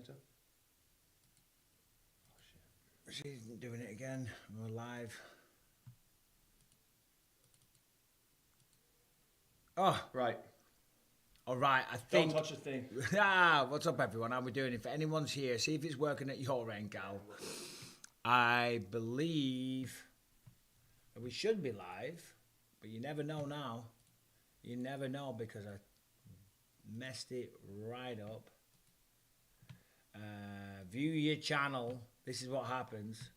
later. Oh, shit. She's doing it again. We're live. Oh, right. All right, I think... Don't touch a thing. What's up, everyone? How we doing? If anyone's here, see if it's working at your end, Gal. I believe we should be live, but you never know now. You never know because I messed it right up. View your channel. This is what happens.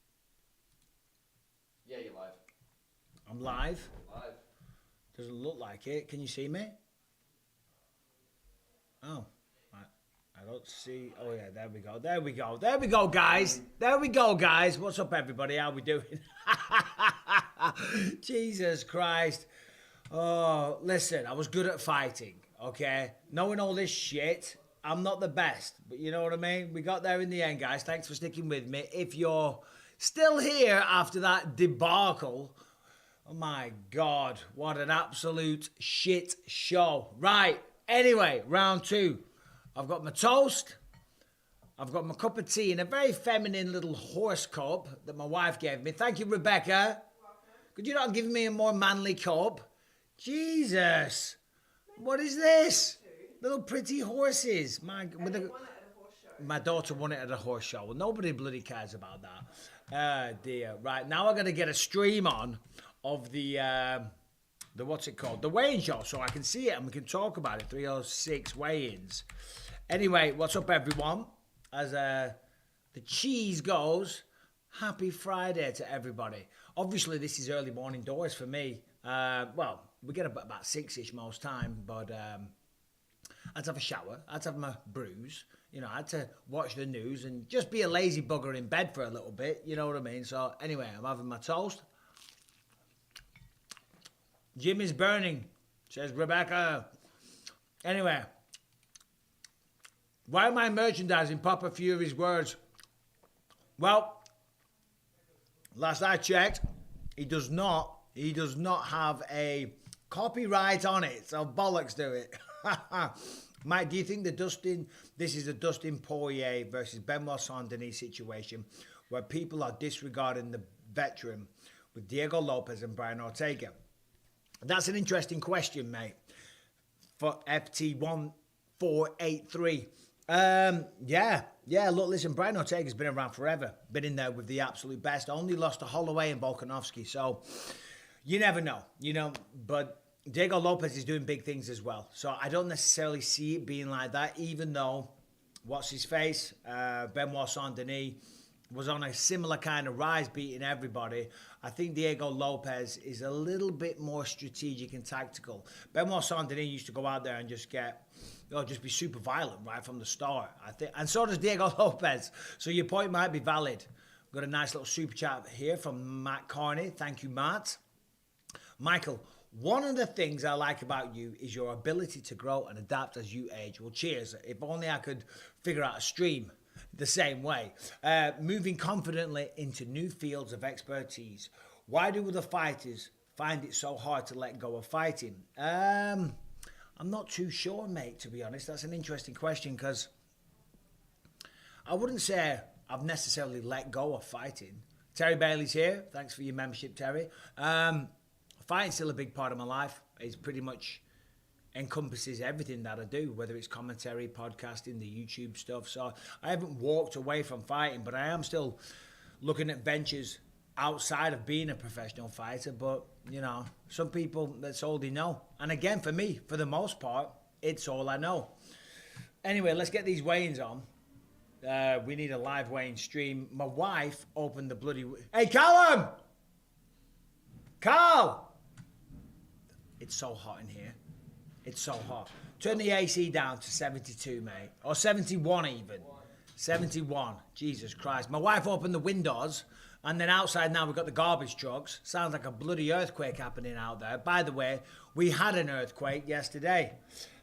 Yeah, you're live. I'm live. Live. Doesn't look like it. Can you see me? Oh, I don't see. Oh yeah, there we go. There we go. There we go, guys. There we go, guys. What's up, everybody? How we doing? Jesus Christ. Oh, listen, I was good at fighting, okay? Knowing all this shit, I'm not the best, but you know what I mean? We got there in the end, guys. Thanks for sticking with me. If you're still here after that debacle, oh my God, what an absolute shit show. Right, anyway, round two. I've got my toast. I've got my cup of tea in a very feminine little horse cup that my wife gave me. Thank you, Rebecca. Could you not give me a more manly cup? Jesus. What is this? Little pretty horses. My daughter won it at a horse show. Well, nobody bloody cares about that. Dear. Right, now I'm going to get a stream on of the what's it called? The weigh-in show, so I can see it and we can talk about it. 306 weigh-ins. Anyway, what's up, everyone? As the cheese goes, happy Friday to everybody. Obviously, this is early morning doors for me. Well, we get up at about 6-ish most time, but I had to have a shower, I had to have my brews, you know, I had to watch the news and just be a lazy bugger in bed for a little bit, you know what I mean? So anyway, I'm having my toast. Jim is burning, says Rebecca. Anyway, why am I merchandising Papa Fury's words? Well, last I checked, he does not have a copyright on it, so bollocks to it. Mike, do you think this is a Dustin Poirier versus Benoit Saint-Denis situation where people are disregarding the veteran with Diego Lopez and Brian Ortega? That's an interesting question, mate, for FT1483. Yeah, look, listen, Brian Ortega's been around forever, been in there with the absolute best, only lost to Holloway and Volkanovski, so you never know, but Diego Lopez is doing big things as well, so I don't necessarily see it being like that, even though, what's his face, Benoit Saint-Denis was on a similar kind of rise, beating everybody. I think Diego Lopez is a little bit more strategic and tactical. Benoit Saint-Denis used to go out there and just be super violent right from the start, I think, and so does Diego Lopez. So your point might be valid. Got a nice little super chat here from Matt Carney. Thank you, Matt. Michael, one of the things I like about you is your ability to grow and adapt as you age. Well, cheers. If only I could figure out a stream the same way. Moving confidently into new fields of expertise. Why do the fighters find it so hard to let go of fighting? I'm not too sure, mate, to be honest. That's an interesting question because I wouldn't say I've necessarily let go of fighting. Terry Bailey's here. Thanks for your membership, Terry. Fighting's still a big part of my life. It pretty much encompasses everything that I do, whether it's commentary, podcasting, the YouTube stuff. So I haven't walked away from fighting, but I am still looking at ventures outside of being a professional fighter. But, some people, that's all they know. And again, for me, for the most part, it's all I know. Anyway, let's get these weigh-ins on. We need a live weigh-in stream. My wife opened the bloody... Hey, Callum! Carl! It's so hot in here. It's so hot. Turn the AC down to 72, mate. Or 71 even. 71. Jesus Christ. My wife opened the windows, and then outside now we've got the garbage trucks. Sounds like a bloody earthquake happening out there. By the way, we had an earthquake yesterday.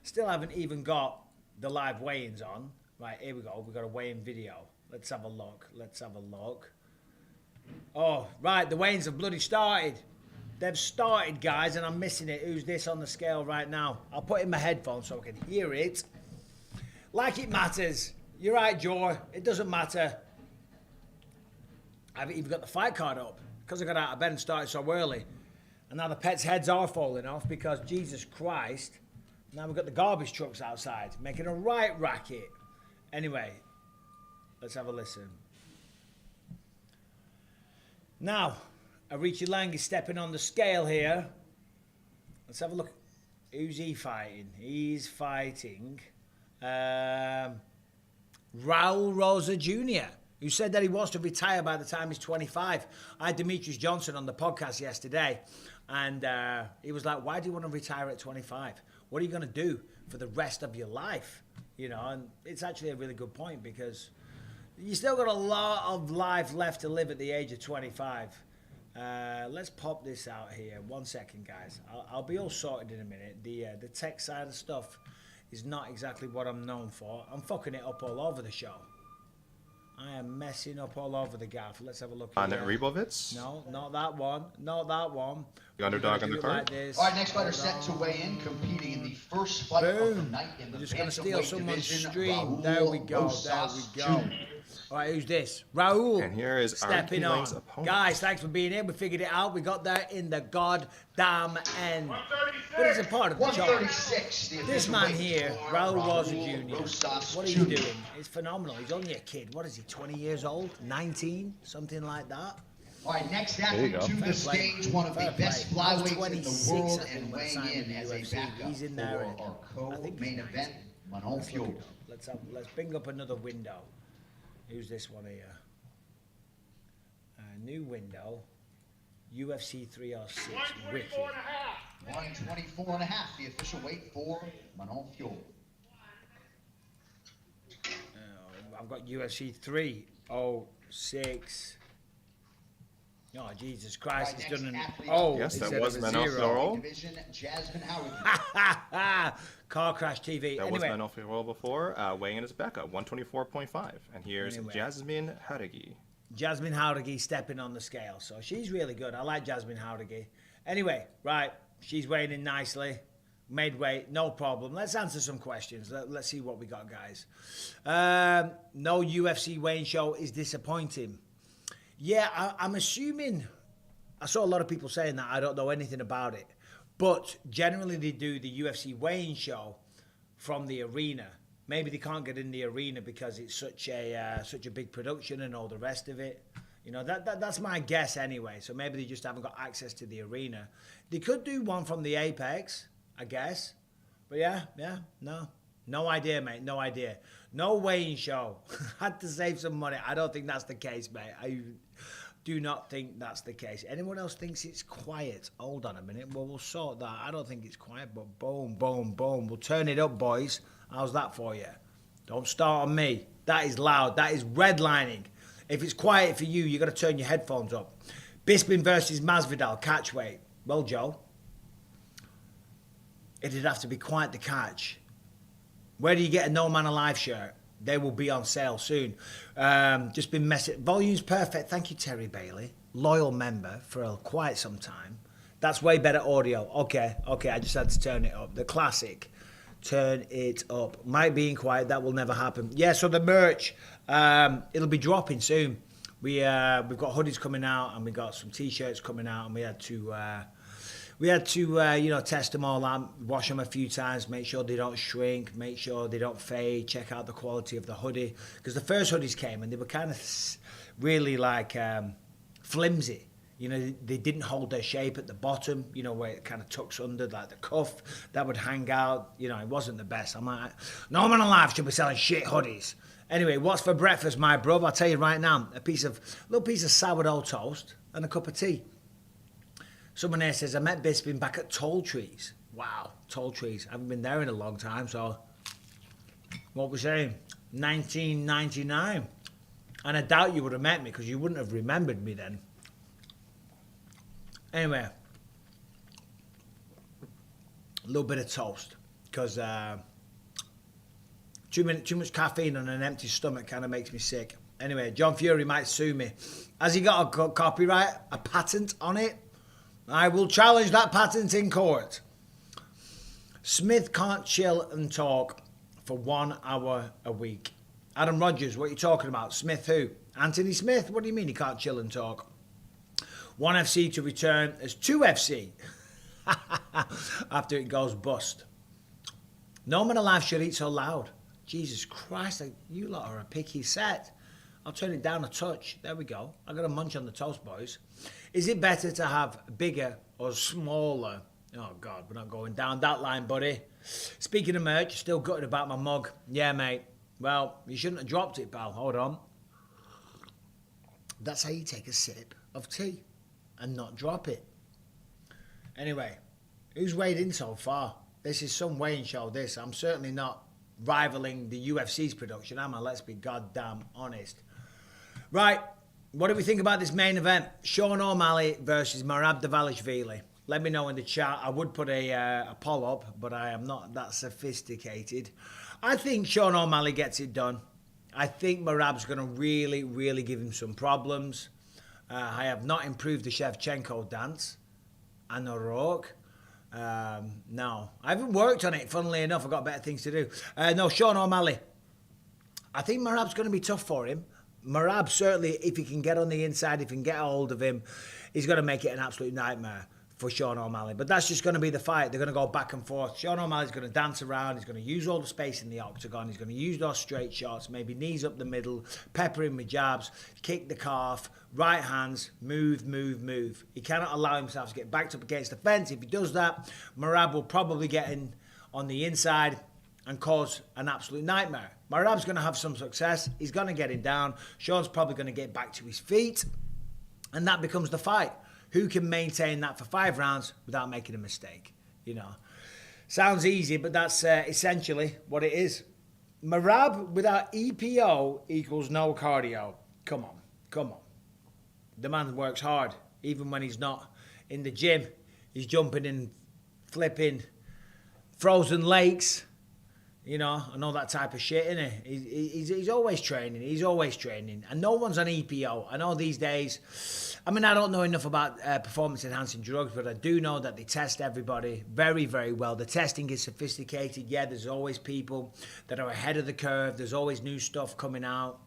Still haven't even got the live weigh-ins on. Right, here we go. We've got a weigh-in video. Let's have a look. Oh, right. The weigh-ins have bloody started. They've started, guys, and I'm missing it. Who's this on the scale right now? I'll put in my headphones so I can hear it. Like it matters. You're right, Joe. It doesn't matter. I haven't even got the fight card up because I got out of bed and started so early. And now the pets' heads are falling off because, Jesus Christ, now we've got the garbage trucks outside making a right racket. Anyway, let's have a listen. Now, Arichi Lang is stepping on the scale here. Let's have a look. Who's he fighting? He's fighting Raul Rosa Jr., who said that he wants to retire by the time he's 25. I had Demetrius Johnson on the podcast yesterday, and he was like, why do you want to retire at 25? What are you going to do for the rest of your life? You know, and it's actually a really good point because you still got a lot of life left to live at the age of 25. Let's pop this out here. 1 second, guys. I'll be all sorted in a minute. The tech side of stuff is not exactly what I'm known for. I'm fucking it up all over the show. I am messing up all over the gaff. Let's have a look. On Rebovitz? No, not that one. Not that one. The underdog on the card? Like all right, next fighter set to weigh in, competing in the first fight of the night in the We're just going to steal someone's stream. Raul There we go. There we go. All right, who's this? Raul. And here is stepping on. Opponent. Guys, thanks for being here. We figured it out. We got there in the goddamn end. But it's a part of the job. This man here, Raul Rosa Jr., what are you doing? It's phenomenal. He's only a kid. What is he, 20 years old? 19? Something like that? All right, next athlete to the stage, one of the best flyweights in the world, and weighing in as a backup for our co-main event, Manon Fuel. Let's bring up another window. Who's this one here? New window. UFC 306. Wicked. 124.5, the official weight for Manon Fuel. I've got UFC 306. Oh, Jesus Christ, he's done an... Oh, yes, that was Manon Fuel. Car Crash TV. That was Manon Fuel before, weighing in as a backup, 124.5. And here's Jasmine Jauregui. Jasmine Jauregui stepping on the scale. So she's really good. I like Jasmine Jauregui. Anyway, right, she's weighing in nicely. Made weight, no problem. Let's answer some questions. Let's see what we got, guys. No UFC weighing show is disappointing. Yeah, I'm assuming, I saw a lot of people saying that. I don't know anything about it. But generally they do the UFC weighing show from the arena. Maybe they can't get in the arena because it's such a big production and all the rest of it. You know, that's my guess anyway. So maybe they just haven't got access to the arena. They could do one from the Apex, I guess. But yeah, no idea, mate. No idea. No weighing show. Had to save some money. I don't think that's the case, mate. I do not think that's the case. Anyone else thinks it's quiet? Hold on a minute. Well, we'll sort that. I don't think it's quiet, but boom, boom, boom. We'll turn it up, boys. How's that for you? Don't start on me. That is loud. That is redlining. If it's quiet for you, you got to turn your headphones up. Bisping versus Masvidal, catch weight. Well, Joe, it'd have to be quite the catch. Where do you get a No Man Alive shirt? They will be on sale soon. Just been messing. Volume's perfect. Thank you, Terry Bailey. Loyal member for quite some time. That's way better audio. Okay. I just had to turn it up. The classic. Turn it up. Might be in quiet. That will never happen. Yeah, so the merch, it'll be dropping soon. We've got hoodies coming out and we got some T-shirts coming out, and we had to test them all out, wash them a few times, make sure they don't shrink, make sure they don't fade, check out the quality of the hoodie. Because the first hoodies came and they were kind of really like flimsy. You know, they didn't hold their shape at the bottom, you know, where it kind of tucks under, like the cuff that would hang out. You know, it wasn't the best. I'm like, no man alive should be selling shit hoodies. Anyway, what's for breakfast, my bruv? I'll tell you right now, a little piece of sourdough toast and a cup of tea. Someone here says, I met Bisping back at Tall Trees. Wow, Tall Trees. I haven't been there in a long time, so what we're saying, 1999. And I doubt you would have met me because you wouldn't have remembered me then. Anyway, a little bit of toast because too much caffeine on an empty stomach kind of makes me sick. Anyway, John Fury might sue me. Has he got a copyright, a patent on it? I will challenge that patent in court. Smith can't chill and talk for 1 hour a week. Adam Rogers, what are you talking about? Smith who? Anthony Smith? What do you mean he can't chill and talk? 1FC to return as 2FC after it goes bust. No man alive should eat so loud. Jesus Christ, you lot are a picky set. I'll turn it down a touch. There we go. I got a munch on the toast, boys. Is it better to have bigger or smaller? Oh, God, we're not going down that line, buddy. Speaking of merch, still gutted about my mug. Yeah, mate. Well, you shouldn't have dropped it, pal. Hold on. That's how you take a sip of tea and not drop it. Anyway, who's weighed in so far? This is some weighing show, this. I'm certainly not rivaling the UFC's production, am I? Let's be goddamn honest. Right, what do we think about this main event? Sean O'Malley versus Merab Dvalishvili. Let me know in the chat. I would put a poll up, but I am not that sophisticated. I think Sean O'Malley gets it done. I think Merab's going to really, really give him some problems. I have not improved the Shevchenko dance. And O'Rourke. No, I haven't worked on it, funnily enough. I've got better things to do. No, Sean O'Malley. I think Merab's going to be tough for him. Merab, certainly, if he can get on the inside, if he can get a hold of him, he's going to make it an absolute nightmare for Sean O'Malley. But that's just going to be the fight. They're going to go back and forth. Sean O'Malley's going to dance around. He's going to use all the space in the octagon. He's going to use those straight shots, maybe knees up the middle, pepper him with jabs, kick the calf, right hands, move, move, move. He cannot allow himself to get backed up against the fence. If he does that, Merab will probably get in on the inside and cause an absolute nightmare. Merab's going to have some success. He's going to get him down. Sean's probably going to get back to his feet. And that becomes the fight. Who can maintain that for 5 rounds without making a mistake? You know, sounds easy, but that's essentially what it is. Merab without EPO equals no cardio. Come on, come on. The man works hard, even when he's not in the gym. He's jumping in, flipping frozen lakes, you know, and all that type of shit, innit? He's always training. He's always training. And no one's on EPO. I know these days, I mean, I don't know enough about performance-enhancing drugs, but I do know that they test everybody very, very well. The testing is sophisticated. Yeah, there's always people that are ahead of the curve. There's always new stuff coming out.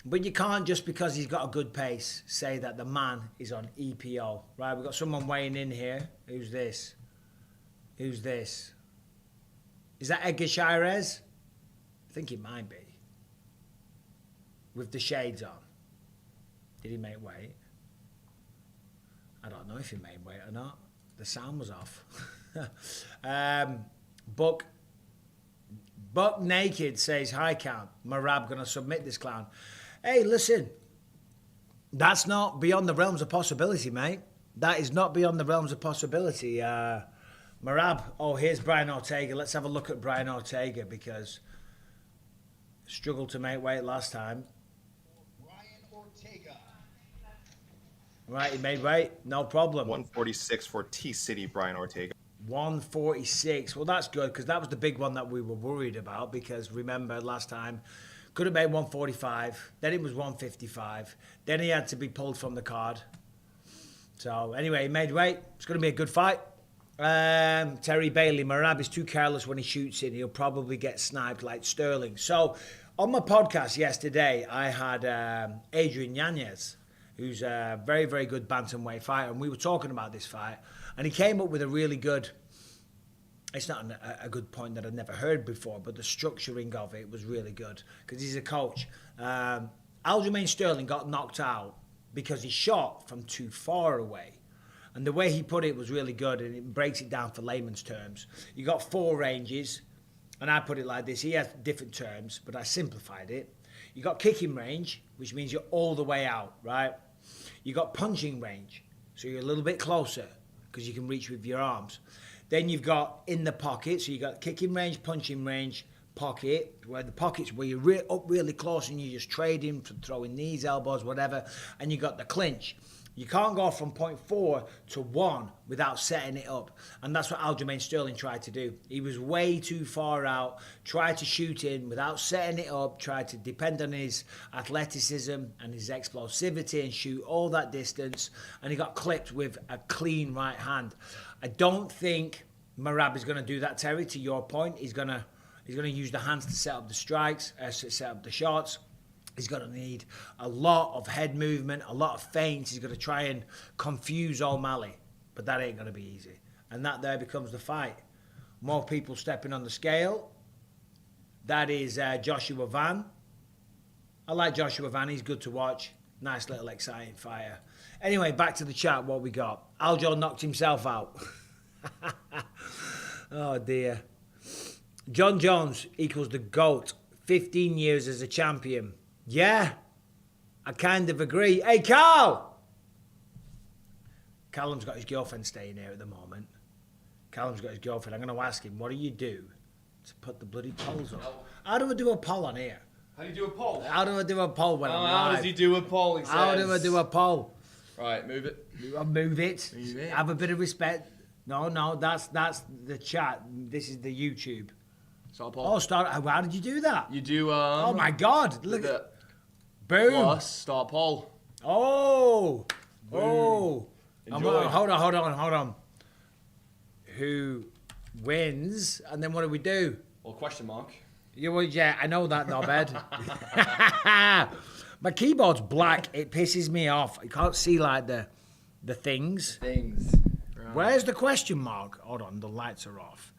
But you can't, just because he's got a good pace, say that the man is on EPO. Right, we've got someone weighing in here. Who's this? Who's this? Is that Edgar Shirez? I think it might be. With the shades on. Did he make weight? I don't know if he made weight or not. The sound was off. Buck Naked says, hi, Count. Merab going to submit this clown. Hey, listen. That's not beyond the realms of possibility, mate. That is not beyond the realms of possibility. Merab, oh, here's Brian Ortega. Let's have a look at Brian Ortega, because struggled to make weight last time. Brian Ortega. Right, he made weight, no problem. 146 for T-City Brian Ortega. 146. Well, that's good, because that was the big one that we were worried about, because remember last time, could have made 145, then it was 155, then he had to be pulled from the card. So anyway, he made weight. It's going to be a good fight. Terry Bailey, Merab is too careless when he shoots in. He'll probably get sniped like Sterling. So on my podcast yesterday, I had Adrian Yanez, who's a very, very good bantamweight fighter, and we were talking about this fight, and he came up with a really good, it's not a good point that I'd never heard before, but the structuring of it was really good, because he's a coach. Aljamain Sterling got knocked out because he shot from too far away. And the way he put it was really good, and it breaks it down for layman's terms. You got 4 ranges, and I put it like this. He has different terms, but I simplified it. You got kicking range, which means you're all the way out, right? You got punching range, so you're a little bit closer because you can reach with your arms. Then you've got in the pocket, so you got kicking range, punching range, pocket, where the pocket's where you're up really close and you're just trading, throwing knees, elbows, whatever. And you got the clinch. You can't go from point 4 to 1 without setting it up. And that's what Aljamain Sterling tried to do. He was way too far out, tried to shoot in without setting it up, tried to depend on his athleticism and his explosivity and shoot all that distance. And he got clipped with a clean right hand. I don't think Merab is going to do that, Terry, to your point. He's going to He's going to use the hands to set up the strikes, set up the shots. He's going to need a lot of head movement, a lot of feints. He's going to try and confuse O'Malley, but that ain't going to be easy. And that there becomes the fight. More people stepping on the scale. That is Joshua Van. I like Joshua Van. He's good to watch. Nice little exciting fighter. Anyway, back to the chat. What we got? Aljo knocked himself out. Oh, dear. John Jones equals the GOAT. 15 years as a champion. Yeah, I kind of agree. Hey, Carl! Callum's got his girlfriend staying here at the moment. Callum's got his girlfriend. I'm going to ask him, what do you do to put the bloody polls up? How do I do a poll on here? How do you do a poll? How do I do a poll when I'm live? How does he do a poll? He How do I do a poll? Right, move it. Move it. Have a bit of respect. No, that's the chat. This is the YouTube. Start a poll. Oh, start. How did you do that? You do. Oh my God! Look at it. Boom. Plus, start poll. Oh. Boom. Oh. Enjoy. Hold on. Who wins? And then what do we do? Well, question mark. Yeah, I know that, knobhead. My keyboard's black. It pisses me off. I can't see like the things. Things. Right. Where's the question mark? Hold on, the lights are off.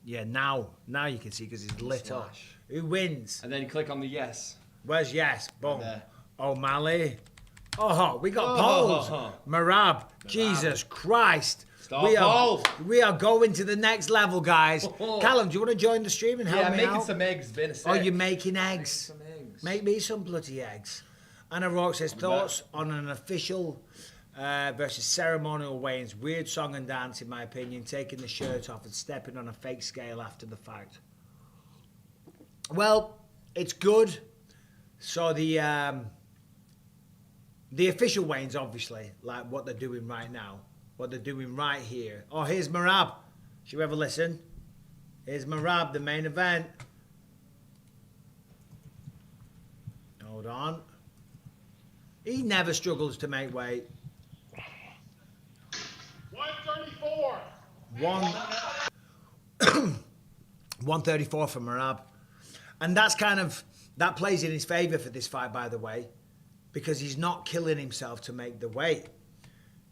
Yeah, now you can see because it's lit up. Who wins? And then you click on the yes. Where's yes? Boom. Right there. O'Malley. Oh, we got polls. Marab. Jesus Christ. We are going to the next level, guys. Callum, do you want to join the stream and help me out? Yeah, making some eggs. Been a sec. Oh, you're making eggs. Some eggs. Make me some bloody eggs. Anna Rourke says, thoughts on an official versus ceremonial weigh-ins. Weird song and dance, in my opinion. Taking the shirt off and stepping on a fake scale after the fact. Well, it's good. So the official weigh-ins, obviously, like what they're doing right now. What they're doing right here. Oh, here's Marab. Should we ever listen? Here's Marab, the main event. Hold on. He never struggles to make weight. 134. 134 for Marab. And that's that plays in his favour for this fight, by the way, because he's not killing himself to make the weight.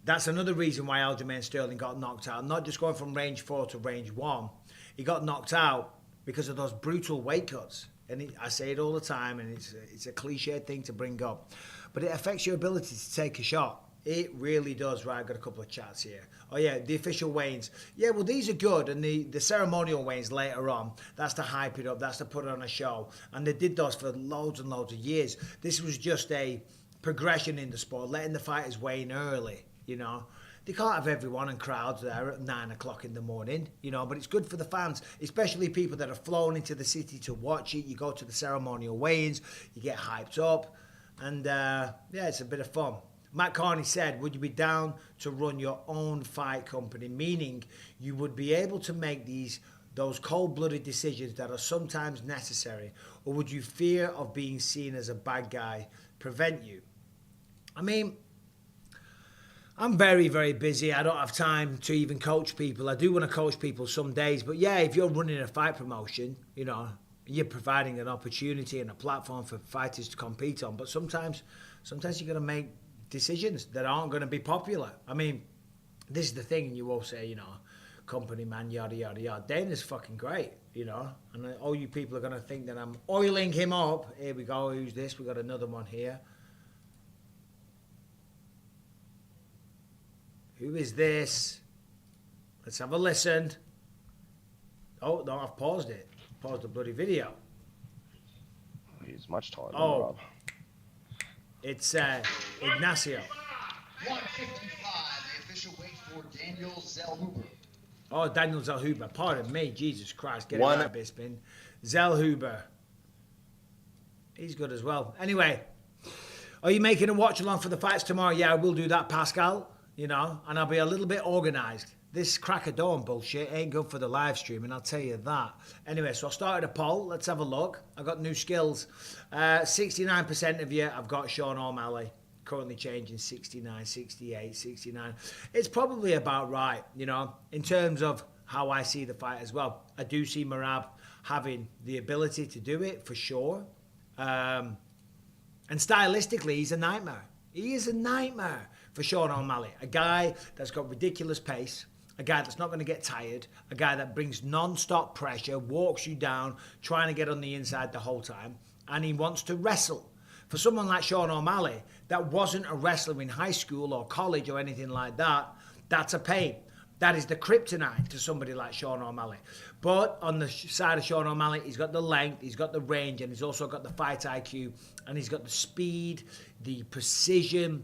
That's another reason why Aljamain Sterling got knocked out. Not just going from range 4 to range 1. He got knocked out because of those brutal weight cuts. And I say it all the time, and it's a cliche thing to bring up. But it affects your ability to take a shot. It really does. Right, I've got a couple of chats here. Oh, yeah, the official weigh-ins. Yeah, well, these are good. And the ceremonial weigh-ins later on, that's to hype it up. That's to put on a show. And they did those for loads and loads of years. This was just a progression in the sport, letting the fighters weigh in early. You know, they can't have everyone and crowds there at 9 o'clock in the morning, you know, but it's good for the fans, especially people that are flown into the city to watch it. You go to the ceremonial weigh-ins, you get hyped up, and yeah, it's a bit of fun. Matt Carney said, would you be down to run your own fight company, meaning you would be able to make those cold-blooded decisions that are sometimes necessary, or would you fear of being seen as a bad guy prevent you? I mean, I'm very, very busy. I don't have time to even coach people. I do want to coach people some days. But yeah, if you're running a fight promotion, you know, you're providing an opportunity and a platform for fighters to compete on. But sometimes you're going to make decisions that aren't going to be popular. I mean, this is the thing, and you all say, you know, company man, yada, yada, yada. Dana's fucking great, you know. And all you people are going to think that I'm oiling him up. Here we go. Who's this? We got another one here. Who is this? Let's have a listen. Oh, no, I've paused it. Paused the bloody video. He's much taller than Oh. Rob. It's Ignacio. 155, the official weight for Daniel Zellhuber. Oh, Daniel Zellhuber. Pardon me. Jesus Christ. Get One- it right, Bisping. Zellhuber. He's good as well. Anyway, are you making a watch along for the fights tomorrow? Yeah, I will do that, Pascal. You know, and I'll be a little bit organised. This crack of dawn bullshit ain't good for the live stream, and I'll tell you that. Anyway, so I started a poll. Let's have a look. I've got new skills. 69% of you, I've got Sean O'Malley. Currently changing 69, 68, 69. It's probably about right, you know, in terms of how I see the fight as well. I do see Merab having the ability to do it for sure. And stylistically, he's a nightmare. He is a nightmare for Sean O'Malley. A guy that's got ridiculous pace, a guy that's not going to get tired, a guy that brings non-stop pressure, walks you down, trying to get on the inside the whole time, and he wants to wrestle. For someone like Sean O'Malley, that wasn't a wrestler in high school or college or anything like that, that's a pain. That is the kryptonite to somebody like Sean O'Malley. But on the side of Sean O'Malley, he's got the length, he's got the range, and he's also got the fight IQ, and he's got the speed, the precision,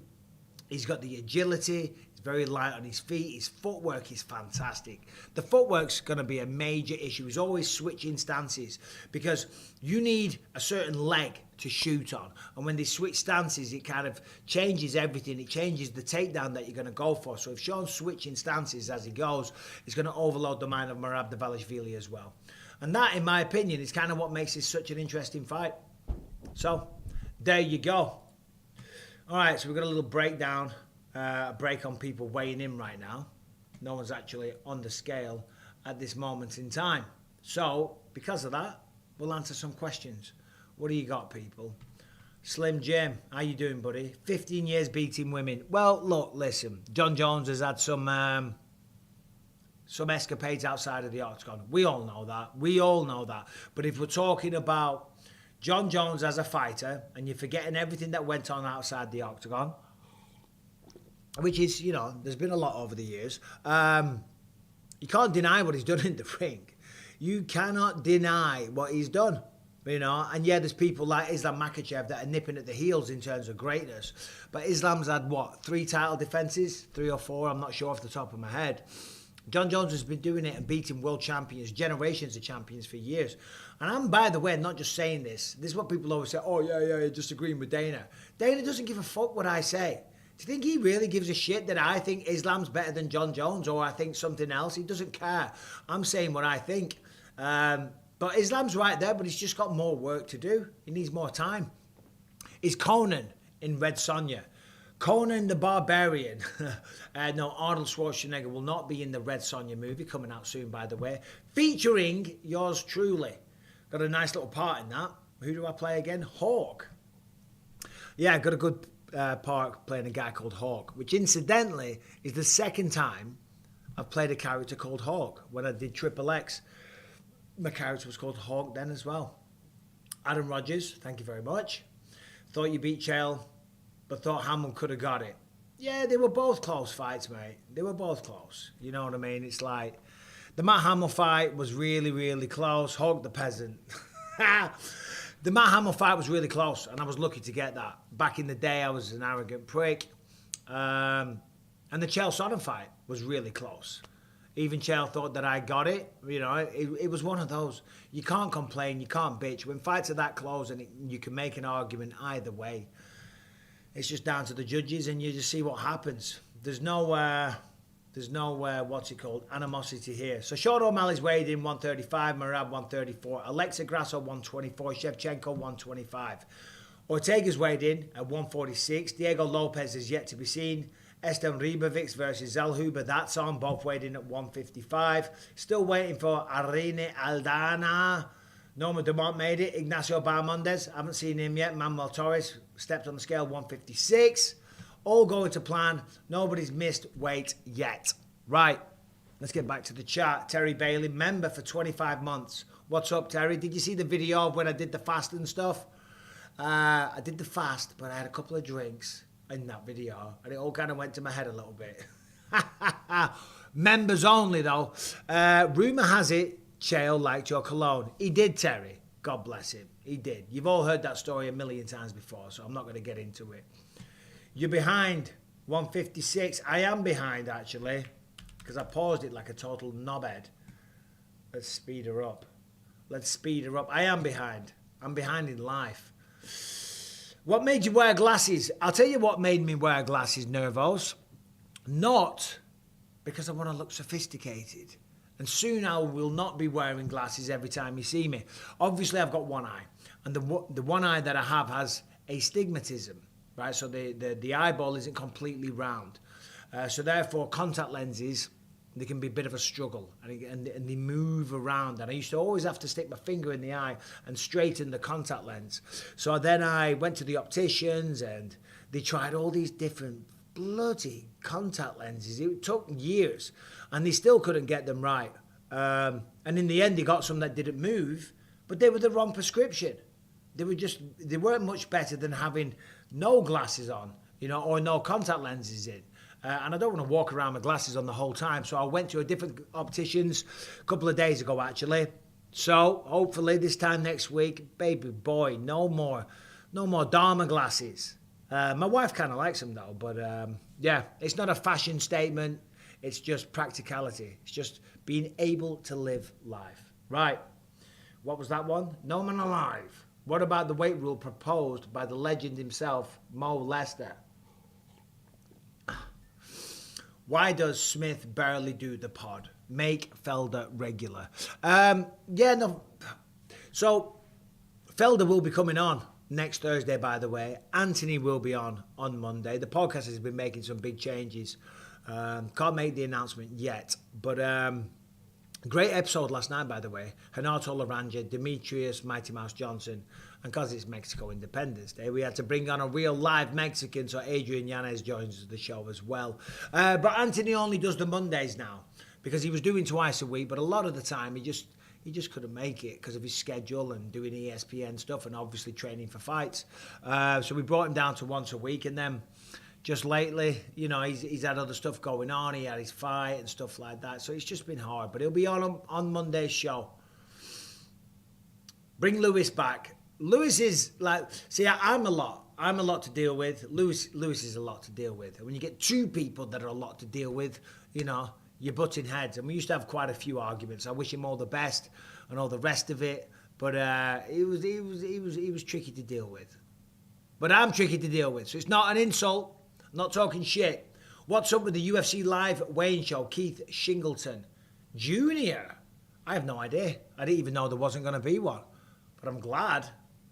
he's got the agility. He's very light on his feet. His footwork is fantastic. The footwork's going to be a major issue. He's always switching stances because you need a certain leg to shoot on. And when they switch stances, it kind of changes everything. It changes the takedown that you're going to go for. So if Sean's switching stances as he goes, it's going to overload the mind of Merab Dvalishvili as well. And that, in my opinion, is kind of what makes this such an interesting fight. So there you go. All right, so we've got a little breakdown. A break on people weighing in right now. No one's actually on the scale at this moment in time. So, because of that, we'll answer some questions. What do you got, people? Slim Jim, how you doing, buddy? 15 years beating women. Well, look, listen. John Jones has had some escapades outside of the octagon. We all know that. We all know that. But if we're talking about John Jones as a fighter, and you're forgetting everything that went on outside the octagon, which is, you know, there's been a lot over the years. You can't deny what he's done in the ring. You cannot deny what he's done, you know. And yeah, there's people like Islam Makhachev that are nipping at the heels in terms of greatness. But Islam's had, what, 3 title defenses? 3 or 4, I'm not sure off the top of my head. John Jones has been doing it and beating world champions, generations of champions for years. And I'm, by the way, not just saying this. This is what people always say, oh, yeah, you're just agreeing with Dana. Dana doesn't give a fuck what I say. Do you think he really gives a shit that I think Islam's better than John Jones or I think something else? He doesn't care. I'm saying what I think. But Islam's right there, but he's just got more work to do. He needs more time. Is Conan in Red Sonja? Conan the Barbarian. No, Arnold Schwarzenegger will not be in the Red Sonja movie, coming out soon, by the way. Featuring yours truly. Got a nice little part in that. Who do I play again? Hawk. Yeah, got a good part playing a guy called Hawk, which incidentally is the second time I've played a character called Hawk. When I did Triple X, my character was called Hawk then as well. Adam Rogers, thank you very much. Thought you beat Chael, but thought Hamill could have got it. Yeah, they were both close fights, mate. They were both close. You know what I mean? It's like the Matt Hamill fight was really, really close. Hawk the peasant. The Matt Hamill fight was really close, and I was lucky to get that. Back in the day, I was an arrogant prick. And the Chael Sonnen fight was really close. Even Chael thought that I got it. You know, it was one of those. You can't complain, you can't bitch. When fights are that close and you can make an argument either way, it's just down to the judges, and you just see what happens. There's no what's it called, animosity here. So Sean O'Malley's weighed in 135, Merab 134, Alexa Grasso 124, Shevchenko 125. Ortega's weighed in at 146. Diego Lopez is yet to be seen. Esteban Ribovic versus Zellhuber, that's on, both weighed in at 155. Still waiting for Irene Aldana. Norma Dumont made it. Ignacio Barmondes, haven't seen him yet. Manuel Torres stepped on the scale, 156. All going to plan. Nobody's missed weight yet. Right, let's get back to the chat. Terry Bailey, member for 25 months. What's up, Terry? Did you see the video of when I did the fast and stuff? I did the fast, but I had a couple of drinks in that video, and it all kind of went to my head a little bit. Members only, though. Rumour has it, Chael liked your cologne. He did, Terry. God bless him. He did. You've all heard that story a million times before, so I'm not going to get into it. You're behind 156. I am behind, actually, because I paused it like a total knobhead. Let's speed her up. Let's speed her up. I am behind. I'm behind in life. What made you wear glasses? I'll tell you what made me wear glasses, Nervos. Not because I want to look sophisticated. And soon I will not be wearing glasses every time you see me. Obviously, I've got one eye. And the one eye that I have has astigmatism. Right, so the eyeball isn't completely round. So therefore, contact lenses they can be a bit of a struggle, and they move around. And I used to always have to stick my finger in the eye and straighten the contact lens. So then I went to the opticians, and they tried all these different bloody contact lenses. It took years, and they still couldn't get them right. And in the end, they got some that didn't move, but they were the wrong prescription. They weren't much better than having no glasses on, or no contact lenses in. And I don't want to walk around with glasses on the whole time. So I went to a different opticians a couple of days ago, actually. So hopefully this time next week, baby boy, no more Dharma glasses. My wife kind of likes them though, but yeah, it's not a fashion statement. It's just practicality. It's just being able to live life. Right. What was that one? No man alive. What about the weight rule proposed by the legend himself, Mo Lester? Why does Smith barely do the pod? Make Felder regular. So Felder will be coming on next Thursday, by the way. Anthony will be on Monday. The podcast has been making some big changes. Can't make the announcement yet, but great episode last night, by the way. Renato Laranja, Demetrius Mighty Mouse Johnson, and because it's Mexico Independence Day, we had to bring on a real live Mexican, so Adrian Yanez joins the show as well. But Anthony only does the Mondays now, because he was doing twice a week, but a lot of the time he just couldn't make it because of his schedule and doing ESPN stuff and obviously training for fights. So we brought him down to once a week, and then just lately, he's had other stuff going on. He had his fight and stuff like that. So it's just been hard. But he'll be on Monday's show. Bring Lewis back. Lewis is like, see, I'm a lot to deal with. Lewis is a lot to deal with. And when you get two people that are a lot to deal with, you're butting heads. And we used to have quite a few arguments. I wish him all the best and all the rest of it. But he was tricky to deal with. But I'm tricky to deal with. So it's not an insult. I'm not talking shit. What's up with the UFC Live weighing show? Keith Shingleton Jr. I have no idea. I didn't even know there wasn't going to be one. But I'm glad.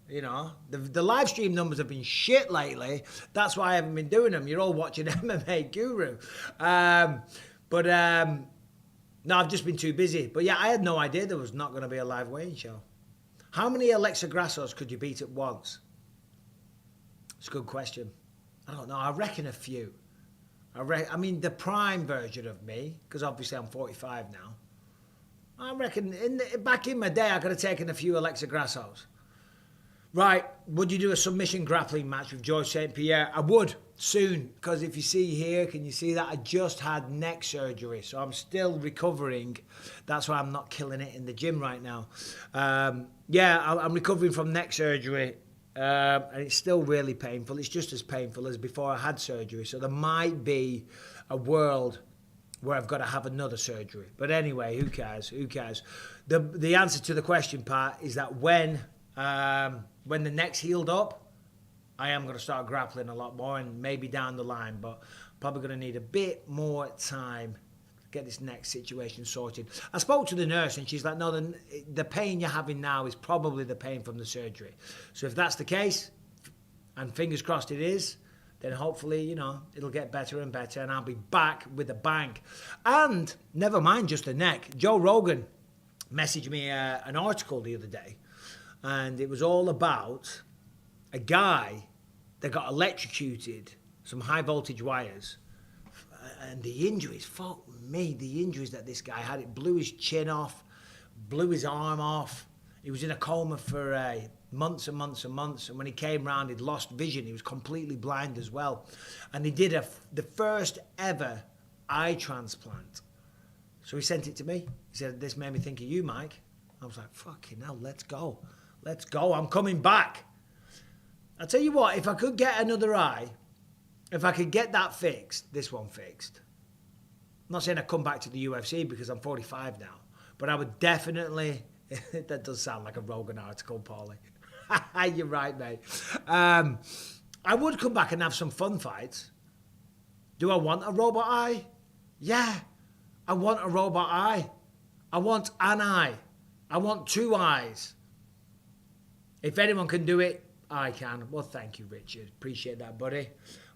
The live stream numbers have been shit lately. That's why I haven't been doing them. You're all watching MMA Guru. No, I've just been too busy. But yeah, I had no idea there was not going to be a live weighing show. How many Alexa Grassos could you beat at once? It's a good question. I don't know. I reckon a few. I mean, the prime version of me, because obviously I'm 45 now. I reckon back in my day, I could have taken a few Alexa Grassos. Right, would you do a submission grappling match with George St. Pierre? I would, soon, because if you see here, can you see that? I just had neck surgery, so I'm still recovering. That's why I'm not killing it in the gym right now. I'm recovering from neck surgery, and it's still really painful. It's just as painful as before I had surgery, so there might be a world where I've got to have another surgery. But anyway, who cares? The answer to the question part is that when the neck's healed up, I am going to start grappling a lot more, and maybe down the line, but probably going to need a bit more time to get this neck situation sorted. I spoke to the nurse, and she's like, no, the pain you're having now is probably the pain from the surgery. So if that's the case, and fingers crossed it is, then hopefully, it'll get better and better, and I'll be back with a bang. And never mind just the neck. Joe Rogan messaged me an article the other day, and it was all about a guy that got electrocuted, some high voltage wires, and the injuries, fuck me, the injuries that this guy had. It blew his chin off, blew his arm off. He was in a coma for months and months and months, and when he came round, he'd lost vision. He was completely blind as well. And he did the first ever eye transplant. So he sent it to me. He said, this made me think of you, Mike. I was like, fucking hell, let's go. I'm coming back. I'll tell you what, if I could get another eye, if I could get that fixed, this one fixed. I'm not saying I'd come back to the UFC because I'm 45 now, but I would definitely, that does sound like a Rogan article, Paulie. You're right, mate. I would come back and have some fun fights. Do I want a robot eye? Yeah, I want a robot eye. I want an eye. I want two eyes. If anyone can do it, I can. Well, thank you, Richard. Appreciate that, buddy.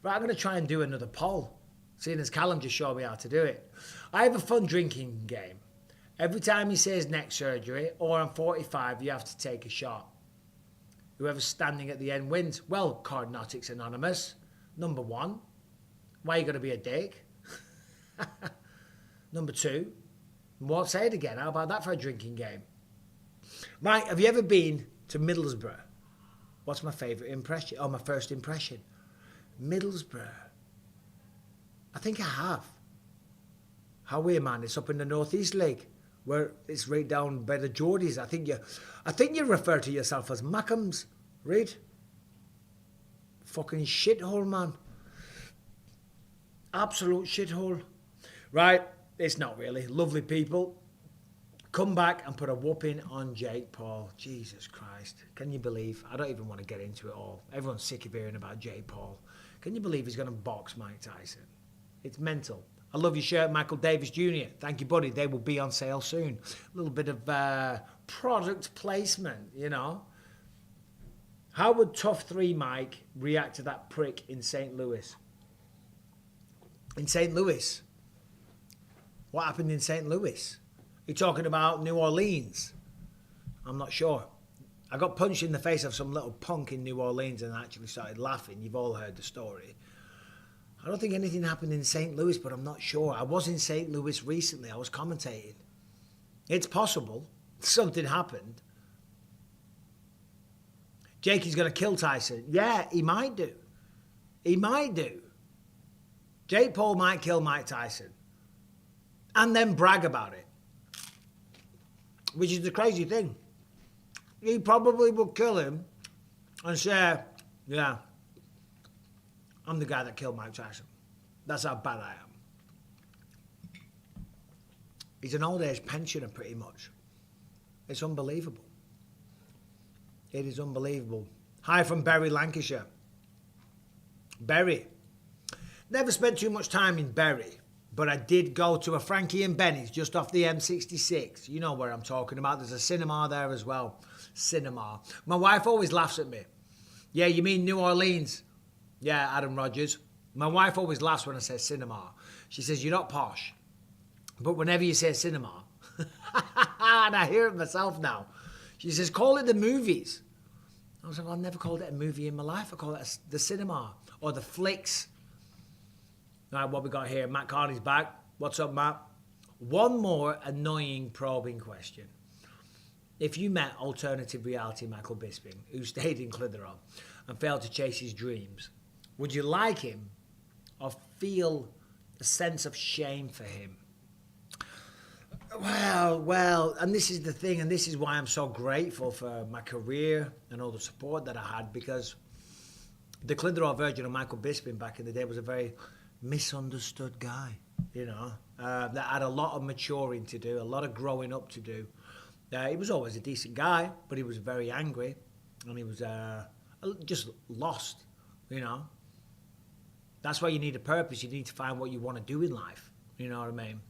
Right, I'm going to try and do another poll. Seeing as Callum just showed me how to do it. I have a fun drinking game. Every time he says neck surgery or I'm 45, you have to take a shot. Whoever's standing at the end wins. Well, Cardnotics Anonymous, number 1, why are you going to be a dick? Number 2, won't say it again. How about that for a drinking game? Mike, have you ever been to Middlesbrough? What's my favourite impression? Oh, my first impression. Middlesbrough. I think I have. How weird, man. It's up in the North East League, where it's right down by the Geordies. I think you refer to yourself as Mackhams, right? Fucking shithole, man. Absolute shithole. Right, it's not really. Lovely people. Come back and put a whooping on Jake Paul. Jesus Christ. Can you believe? I don't even want to get into it all. Everyone's sick of hearing about Jake Paul. Can you believe he's going to box Mike Tyson? It's mental. I love your shirt, Michael Davis Jr. Thank you, buddy. They will be on sale soon. A little bit of product placement, you know. How would Tough 3 Mike react to that prick in St. Louis? In St. Louis? What happened in St. Louis? You're talking about New Orleans? I'm not sure. I got punched in the face of some little punk in New Orleans and actually started laughing. You've all heard the story. I don't think anything happened in St. Louis, but I'm not sure. I was in St. Louis recently. I was commentating. It's possible something happened. Jake is going to kill Tyson. Yeah, he might do. He might do. Jake Paul might kill Mike Tyson. And then brag about it. Which is the crazy thing. He probably will kill him and say, yeah, I'm the guy that killed Mike Tyson. That's how bad I am. He's an old age pensioner pretty much. It's unbelievable. It is unbelievable. Hi from Bury, Lancashire. Bury. Never spent too much time in Bury, but I did go to a Frankie and Benny's just off the M66. You know where I'm talking about. There's a cinema there as well. Cinema. My wife always laughs at me. Yeah, you mean New Orleans? Yeah, Adam Rogers. My wife always laughs when I say cinema. She says, you're not posh. But whenever you say cinema, and I hear it myself now, she says, call it the movies. I was like, well, I've never called it a movie in my life. I call it the cinema or the flicks. All right, what we got here? Matt Carney's back. What's up, Matt? One more annoying probing question. If you met alternative reality Michael Bisping, who stayed in Clitheroe and failed to chase his dreams, would you like him or feel a sense of shame for him? Well, and this is the thing, and this is why I'm so grateful for my career and all the support that I had, because the Clitheroe version of Michael Bisping back in the day was a very misunderstood guy, you know, that had a lot of maturing to do, a lot of growing up to do. He was always a decent guy, but he was very angry, and he was just lost, you know. That's why you need a purpose. You need to find what you want to do in life, you know what I mean?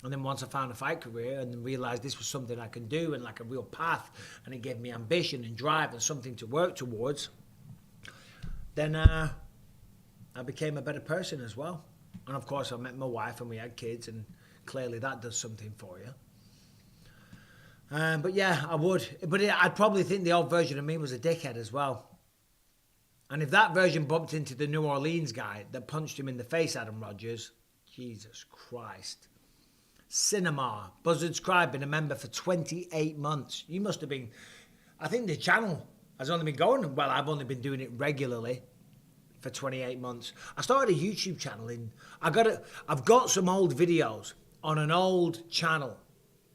And then once I found a fight career and realised this was something I can do and like a real path, and it gave me ambition and drive and something to work towards, then I became a better person as well. And of course I met my wife and we had kids, and clearly that does something for you. But yeah, I would. But I'd probably think the old version of me was a dickhead as well. And if that version bumped into the New Orleans guy that punched him in the face, Adam Rogers, Jesus Christ. Cinema. Buzzard Scribe, been a member for 28 months. You must have been... I think the channel has only been going... Well, I've only been doing it regularly for 28 months. I started a YouTube channel in... I've got some old videos on an old channel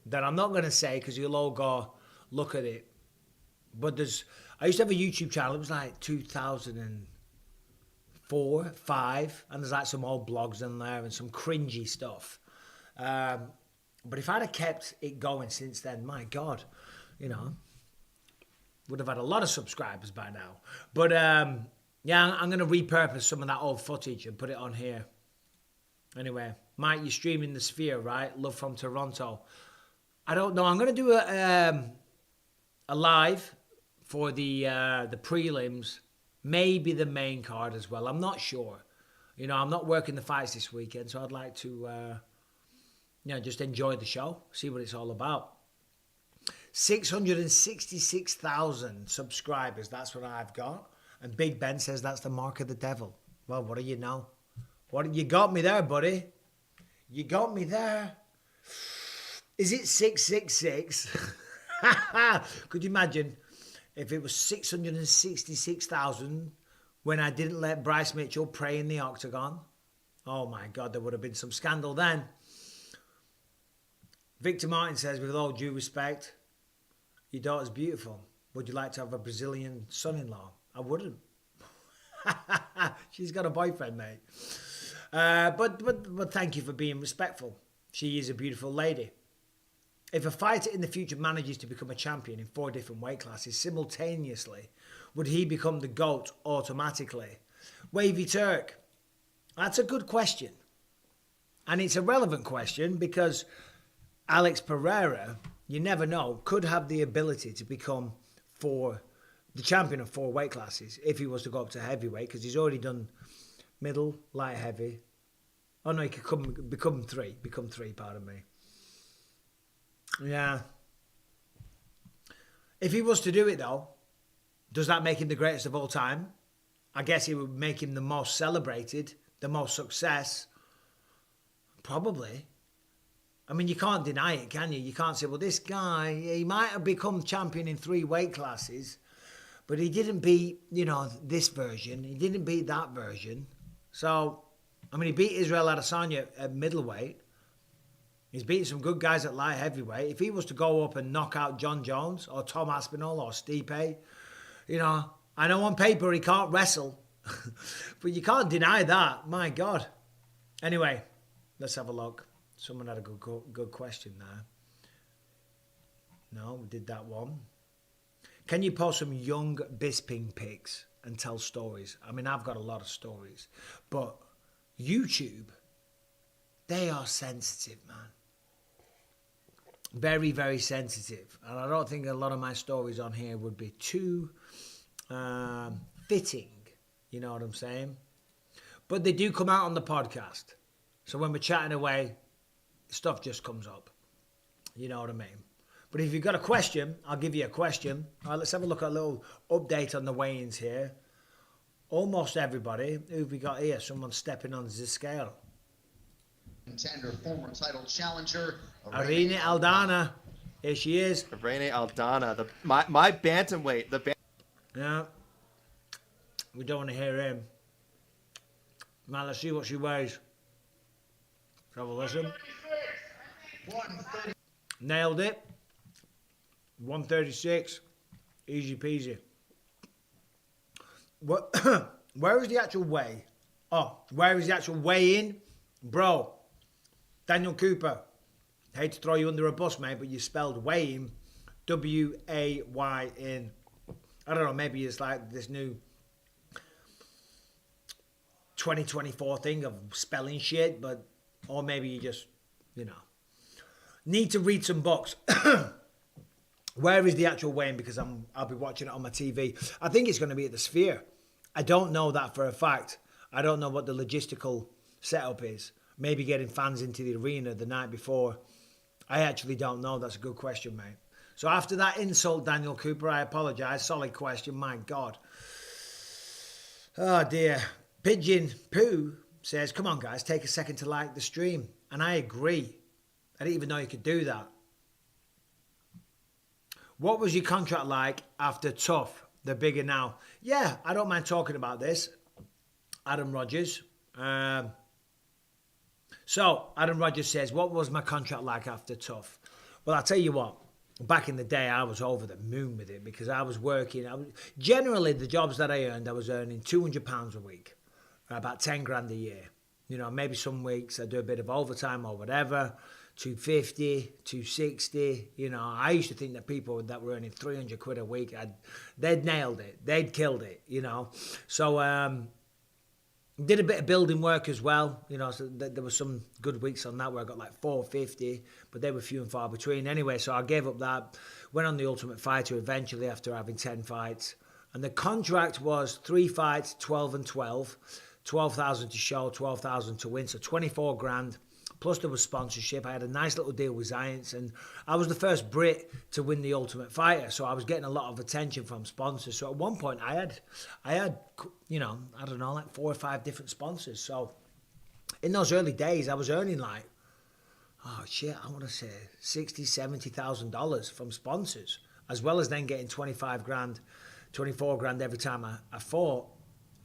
that I'm not going to say because you'll all go look at it. But I used to have a YouTube channel. It was like 2004, 5, and there's like some old blogs in there and some cringy stuff. But if I'd have kept it going since then, my God, you know, would have had a lot of subscribers by now. But yeah, I'm going to repurpose some of that old footage and put it on here. Anyway, Mike, you're streaming The Sphere, right? Love from Toronto. I don't know. I'm going to do a live for the prelims, maybe the main card as well. I'm not sure. You know, I'm not working the fights this weekend, so I'd like to, just enjoy the show, see what it's all about. 666,000 subscribers, that's what I've got. And Big Ben says that's the mark of the devil. Well, what do you know? You got me there, buddy. You got me there. Is it 666? Could you imagine if it was 666,000 when I didn't let Bryce Mitchell pray in the octagon? Oh my God, there would have been some scandal then. Victor Martin says, with all due respect, your daughter's beautiful. Would you like to have a Brazilian son-in-law? I wouldn't. She's got a boyfriend, mate. But thank you for being respectful. She is a beautiful lady. If a fighter in the future manages to become a champion in 4 different weight classes simultaneously, would he become the GOAT automatically? Wavy Turk. That's a good question. And it's a relevant question because Alex Pereira, you never know, could have the ability to become the champion of 4 weight classes if he was to go up to heavyweight, because he's already done middle, light heavy. Oh no, he could become three, pardon me. Yeah. If he was to do it though, does that make him the greatest of all time? I guess it would make him the most celebrated, the most success. Probably. I mean, you can't deny it, can you? You can't say, well, this guy, he might have become champion in 3 weight classes, but he didn't beat, this version. He didn't beat that version. So, I mean, he beat Israel Adesanya at middleweight. He's beaten some good guys at light heavyweight. If he was to go up and knock out John Jones or Tom Aspinall or Stipe, I know on paper he can't wrestle, but you can't deny that. My God. Anyway, let's have a look. Someone had a good question there. No, we did that one. Can you post some young Bisping pics and tell stories? I mean, I've got a lot of stories, but YouTube, they are sensitive, man. Very, very sensitive. And I don't think a lot of my stories on here would be too fitting. You know what I'm saying? But they do come out on the podcast. So when we're chatting away, stuff just comes up. You know what I mean? But if you've got a question, I'll give you a question. All right, let's have a look at a little update on the weigh-ins here. Almost everybody. Who have we got here? Someone stepping on the scale. Contender, former title challenger, Irene Aldana. Here she is. Irene Aldana. My bantamweight. Yeah. We don't want to hear him. Now let's see what she weighs. Let's have a listen. 130. Nailed it. 136. Easy peasy. What? Where is the actual weigh? Oh, where is the actual weigh-in? Bro, Daniel Cooper. Hate to throw you under a bus, mate, but you spelled weigh-in W-A-Y-N. I don't know, maybe it's like this new 2024 thing of spelling shit, but or maybe you just, need to read some books. Where is the actual weigh-in? Because I'll be watching it on my TV. I think it's going to be at the Sphere. I don't know that for a fact. I don't know what the logistical setup is. Maybe getting fans into the arena the night before. I actually don't know. That's a good question, mate. So after that insult, Daniel Cooper, I apologise. Solid question. My God. Oh, dear. Pigeon Poo says, come on, guys, take a second to like the stream. And I agree. I didn't even know you could do that. What was your contract like after Tough, the bigger now? Yeah, I don't mind talking about this. Adam Rogers. So, Adam Rogers says, what was my contract like after Tough? Well, I'll tell you what. Back in the day, I was over the moon with it because I was working. Generally, the jobs that I earned, I was earning £200 a week. About 10 grand a year. Maybe some weeks I do a bit of overtime or whatever. 250, 260. I used to think that people that were earning 300 quid a week, they'd nailed it. They'd killed it, So, did a bit of building work as well. So there were some good weeks on that where I got like 450, but they were few and far between. Anyway, so I gave up that. Went on the Ultimate Fighter eventually after having 10 fights. And the contract was 3 fights, 12 and 12. 12,000 to show, 12,000 to win, so 24 grand. Plus there was sponsorship. I had a nice little deal with Giants, and I was the first Brit to win the Ultimate Fighter, so I was getting a lot of attention from sponsors. So at one point I had, you know, I don't know, like 4 or 5 different sponsors. So in those early days, I was earning like, oh shit, I want to say $60,000, $70,000 from sponsors, as well as then getting 25 grand, 24 grand every time I fought.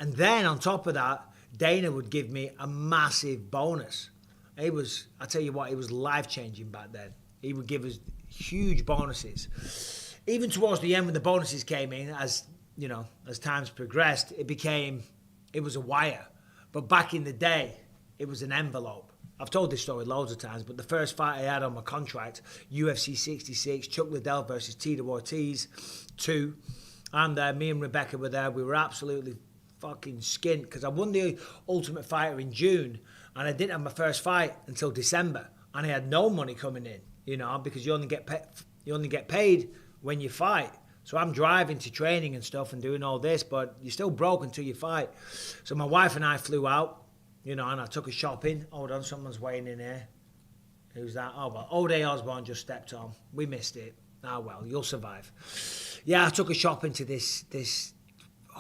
And then on top of that, Dana would give me a massive bonus. It was, I tell you what, it was life-changing back then. He would give us huge bonuses. Even towards the end when the bonuses came in, as you know, as times progressed, it was a wire. But back in the day, it was an envelope. I've told this story loads of times, but the first fight I had on my contract, UFC 66, Chuck Liddell versus Tito Ortiz 2, and me and Rebecca were there. We were absolutely fucking skint because I won the Ultimate Fighter in June, and I didn't have my first fight until December, and I had no money coming in, you know, because you only get paid when you fight. So I'm driving to training and stuff and doing all this, but you're still broke until you fight. So my wife and I flew out, you know, and I took her shopping. Hold on, someone's waiting in here. Who's that? Oh, well, O'Day Osborne just stepped on. We missed it. Ah, well, you'll survive. Yeah, I took her shopping to this.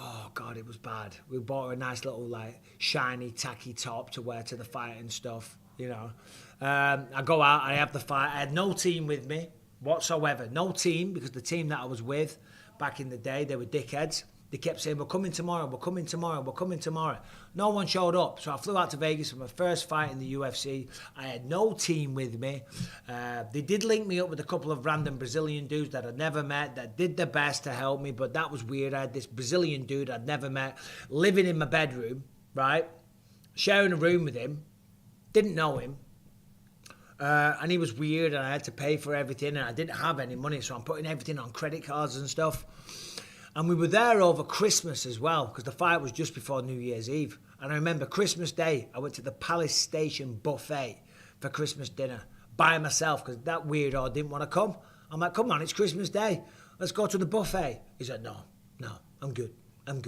Oh, God, it was bad. We bought her a nice little, like, shiny, tacky top to wear to the fight and stuff, you know. I go out, I have the fight. I had no team with me whatsoever. No team, because the team that I was with back in the day, they were dickheads. They kept saying, we're coming tomorrow, we're coming tomorrow, we're coming tomorrow. No one showed up. So I flew out to Vegas for my first fight in the UFC. I had no team with me. They did link me up with a couple of random Brazilian dudes that I'd never met that did their best to help me, but that was weird. I had this Brazilian dude I'd never met living in my bedroom, right? Sharing a room with him. Didn't know him. And he was weird, and I had to pay for everything, and I didn't have any money, so I'm putting everything on credit cards and stuff. And we were there over Christmas as well, because the fight was just before New Year's Eve. And I remember Christmas Day, I went to the Palace Station buffet for Christmas dinner by myself, because that weirdo didn't want to come. I'm like, come on, it's Christmas Day. Let's go to the buffet. He said, no, I'm good. I'm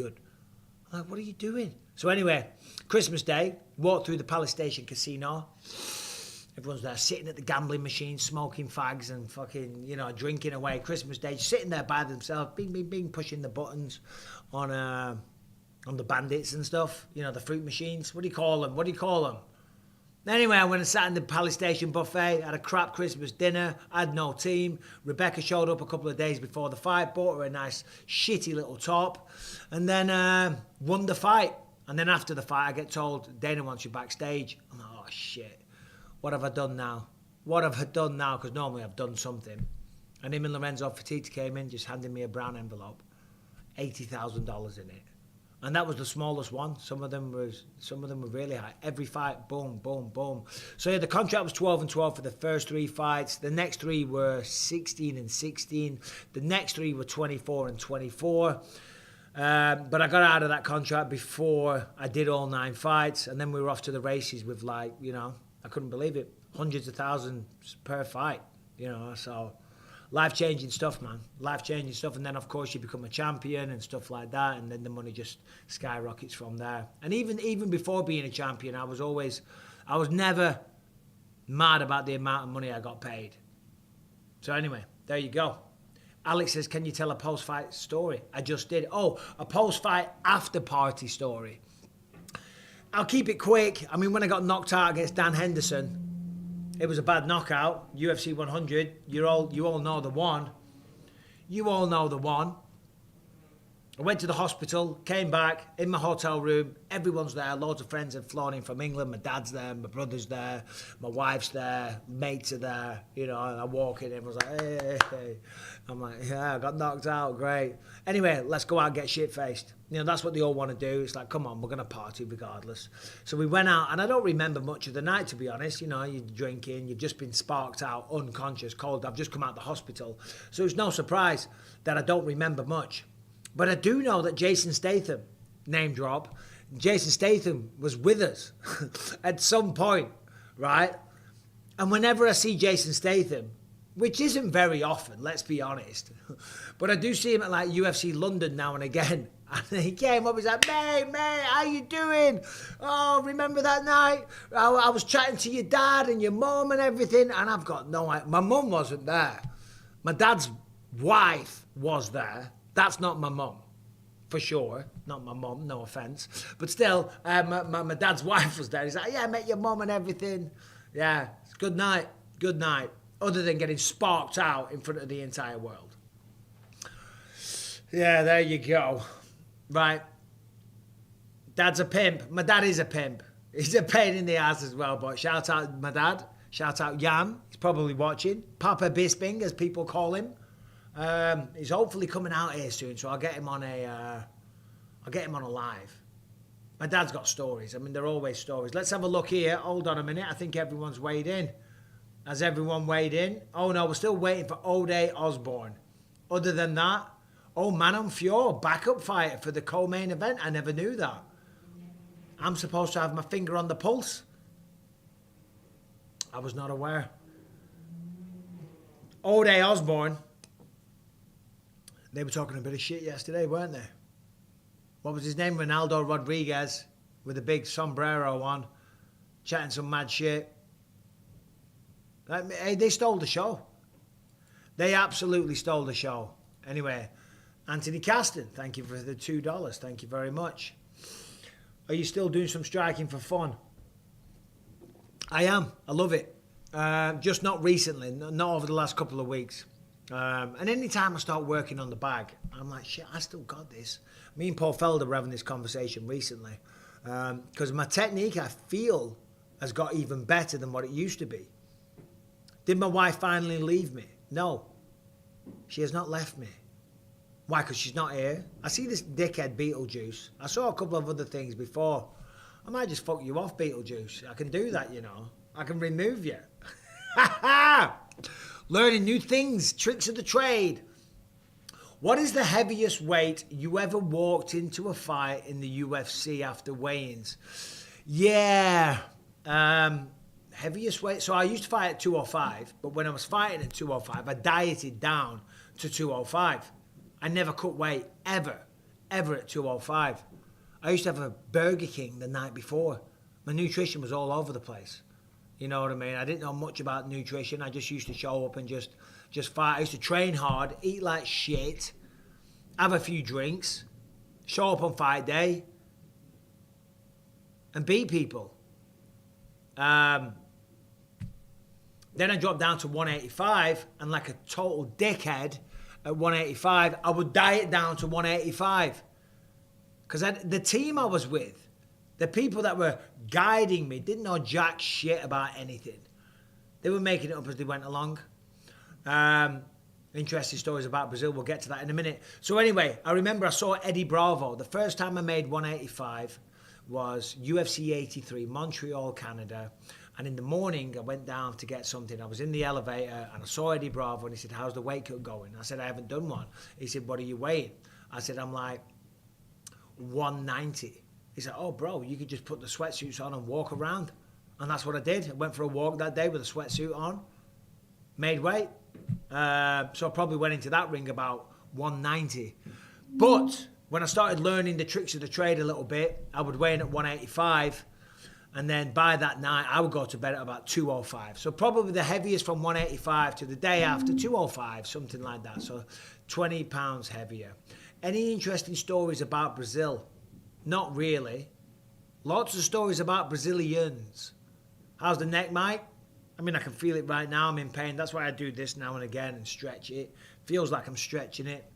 like, what are you doing? So anyway, Christmas Day, walked through the Palace Station Casino. Everyone's there sitting at the gambling machine, smoking fags and fucking, you know, drinking away. Christmas Day, sitting there by themselves, bing, bing, bing, pushing the buttons on the bandits and stuff. You know, the fruit machines. What do you call them? Anyway, I went and sat in the Palace Station buffet, had a crap Christmas dinner, had no team. Rebecca showed up a couple of days before the fight, bought her a nice shitty little top, and then won the fight. And then after the fight, I get told, Dana wants you backstage. I'm like, oh, shit. What have I done now? Because normally I've done something. And him and Lorenzo Fertitta came in, just handing me a brown envelope, $80,000 in it, and that was the smallest one. Some of them were really high. Every fight, boom, boom, boom. So yeah, the contract was 12 and 12 for the first 3 fights. The next 3 were 16 and 16. The next 3 were 24 and 24. But I got out of that contract before I did all 9 fights, and then we were off to the races with, like, you know, I couldn't believe it. Hundreds of thousands per fight, you know, so life-changing stuff, man. Life-changing stuff. And then, of course, you become a champion and stuff like that, and then the money just skyrockets from there. And even before being a champion, I was never mad about the amount of money I got paid. So anyway, there you go. Alex says, can you tell a post-fight story? I just did. Oh, a post-fight after-party story. I'll keep it quick. I mean, when I got knocked out against Dan Henderson, it was a bad knockout. UFC 100. You all know the one. I went to the hospital, came back, in my hotel room. Everyone's there. Loads of friends had flown in from England. My dad's there, my brother's there, my wife's there, mates are there. You know, and I walk in, everyone's like, hey. I'm like, yeah, I got knocked out, great. Anyway, let's go out and get shit-faced. You know, that's what they all want to do. It's like, come on, we're going to party regardless. So we went out, and I don't remember much of the night, to be honest. You know, you're drinking, you've just been sparked out, unconscious, cold. I've just come out of the hospital. So it's no surprise that I don't remember much. But I do know that Jason Statham, name drop, Jason Statham was with us at some point, right? And whenever I see Jason Statham, which isn't very often, let's be honest. But I do see him at like UFC London now and again. And he came up, he's like, mate, how you doing? Oh, remember that night? I was chatting to your dad and your mum and everything. And I've got no idea. My mum wasn't there. My dad's wife was there. That's not my mum, for sure. Not my mum, no offence. But still, my dad's wife was there. He's like, yeah, I met your mum and everything. Yeah, it's good night. Other than getting sparked out in front of the entire world. Yeah, there you go. Right. Dad's a pimp. My dad is a pimp. He's a pain in the ass as well, but shout out my dad. Shout out Jan. He's probably watching. Papa Bisping, as people call him. He's hopefully coming out here soon, so I'll get him on a live. My dad's got stories. I mean, they're always stories. Let's have a look here. Hold on a minute. I think everyone's weighed in. Has everyone weighed in? Oh no, we're still waiting for O'Day Osborne. Other than that, oh, Manon Fior, backup fighter for the co-main event. I never knew that. I'm supposed to have my finger on the pulse. I was not aware. O'Day Osborne. They were talking a bit of shit yesterday, weren't they? What was his name? Ronaldo Rodriguez with a big sombrero on, chatting some mad shit. Hey, they stole the show. They absolutely stole the show. Anyway, Anthony Caston, thank you for the $2. Thank you very much. Are you still doing some striking for fun? I am. I love it. Just not recently, not over the last couple of weeks. And any time I start working on the bag, I'm like, shit, I still got this. Me and Paul Felder were having this conversation recently. Because my technique, I feel, has got even better than what it used to be. Did my wife finally leave me? No. She has not left me. Why? Because she's not here. I see this dickhead Beetlejuice. I saw a couple of other things before. I might just fuck you off, Beetlejuice. I can do that, you know. I can remove you. Learning new things, tricks of the trade. What is the heaviest weight you ever walked into a fight in the UFC after weigh-ins? Yeah. Heaviest weight. So I used to fight at 205, but when I was fighting at 205, I dieted down to 205. I never cut weight, ever at 205. I used to have a Burger King the night before. My nutrition was all over the place. You know what I mean? I didn't know much about nutrition. I just used to show up and just fight. I used to train hard, eat like shit, have a few drinks, show up on fight day, and beat people. Then I dropped down to 185, and like a total dickhead at 185, I would diet down to 185. Because the team I was with, the people that were guiding me, didn't know jack shit about anything. They were making it up as they went along. Interesting stories about Brazil. We'll get to that in a minute. So anyway, I remember I saw Eddie Bravo. The first time I made 185 was UFC 83, Montreal, Canada. And in the morning, I went down to get something. I was in the elevator and I saw Eddie Bravo and he said, how's the weight cut going? I said, I haven't done one. He said, what are you weighing? I said, I'm like 190. He said, oh, bro, you could just put the sweatsuits on and walk around. And that's what I did. I went for a walk that day with a sweatsuit on, made weight. So I probably went into that ring about 190. But when I started learning the tricks of the trade a little bit, I would weigh in at 185. And then by that night, I would go to bed at about 205. So probably the heaviest from 185 to the day after 205, something like that. So 20 pounds heavier. Any interesting stories about Brazil? Not really. Lots of stories about Brazilians. How's the neck, Mike? I mean, I can feel it right now. I'm in pain. That's why I do this now and again and stretch it. Feels like I'm stretching it,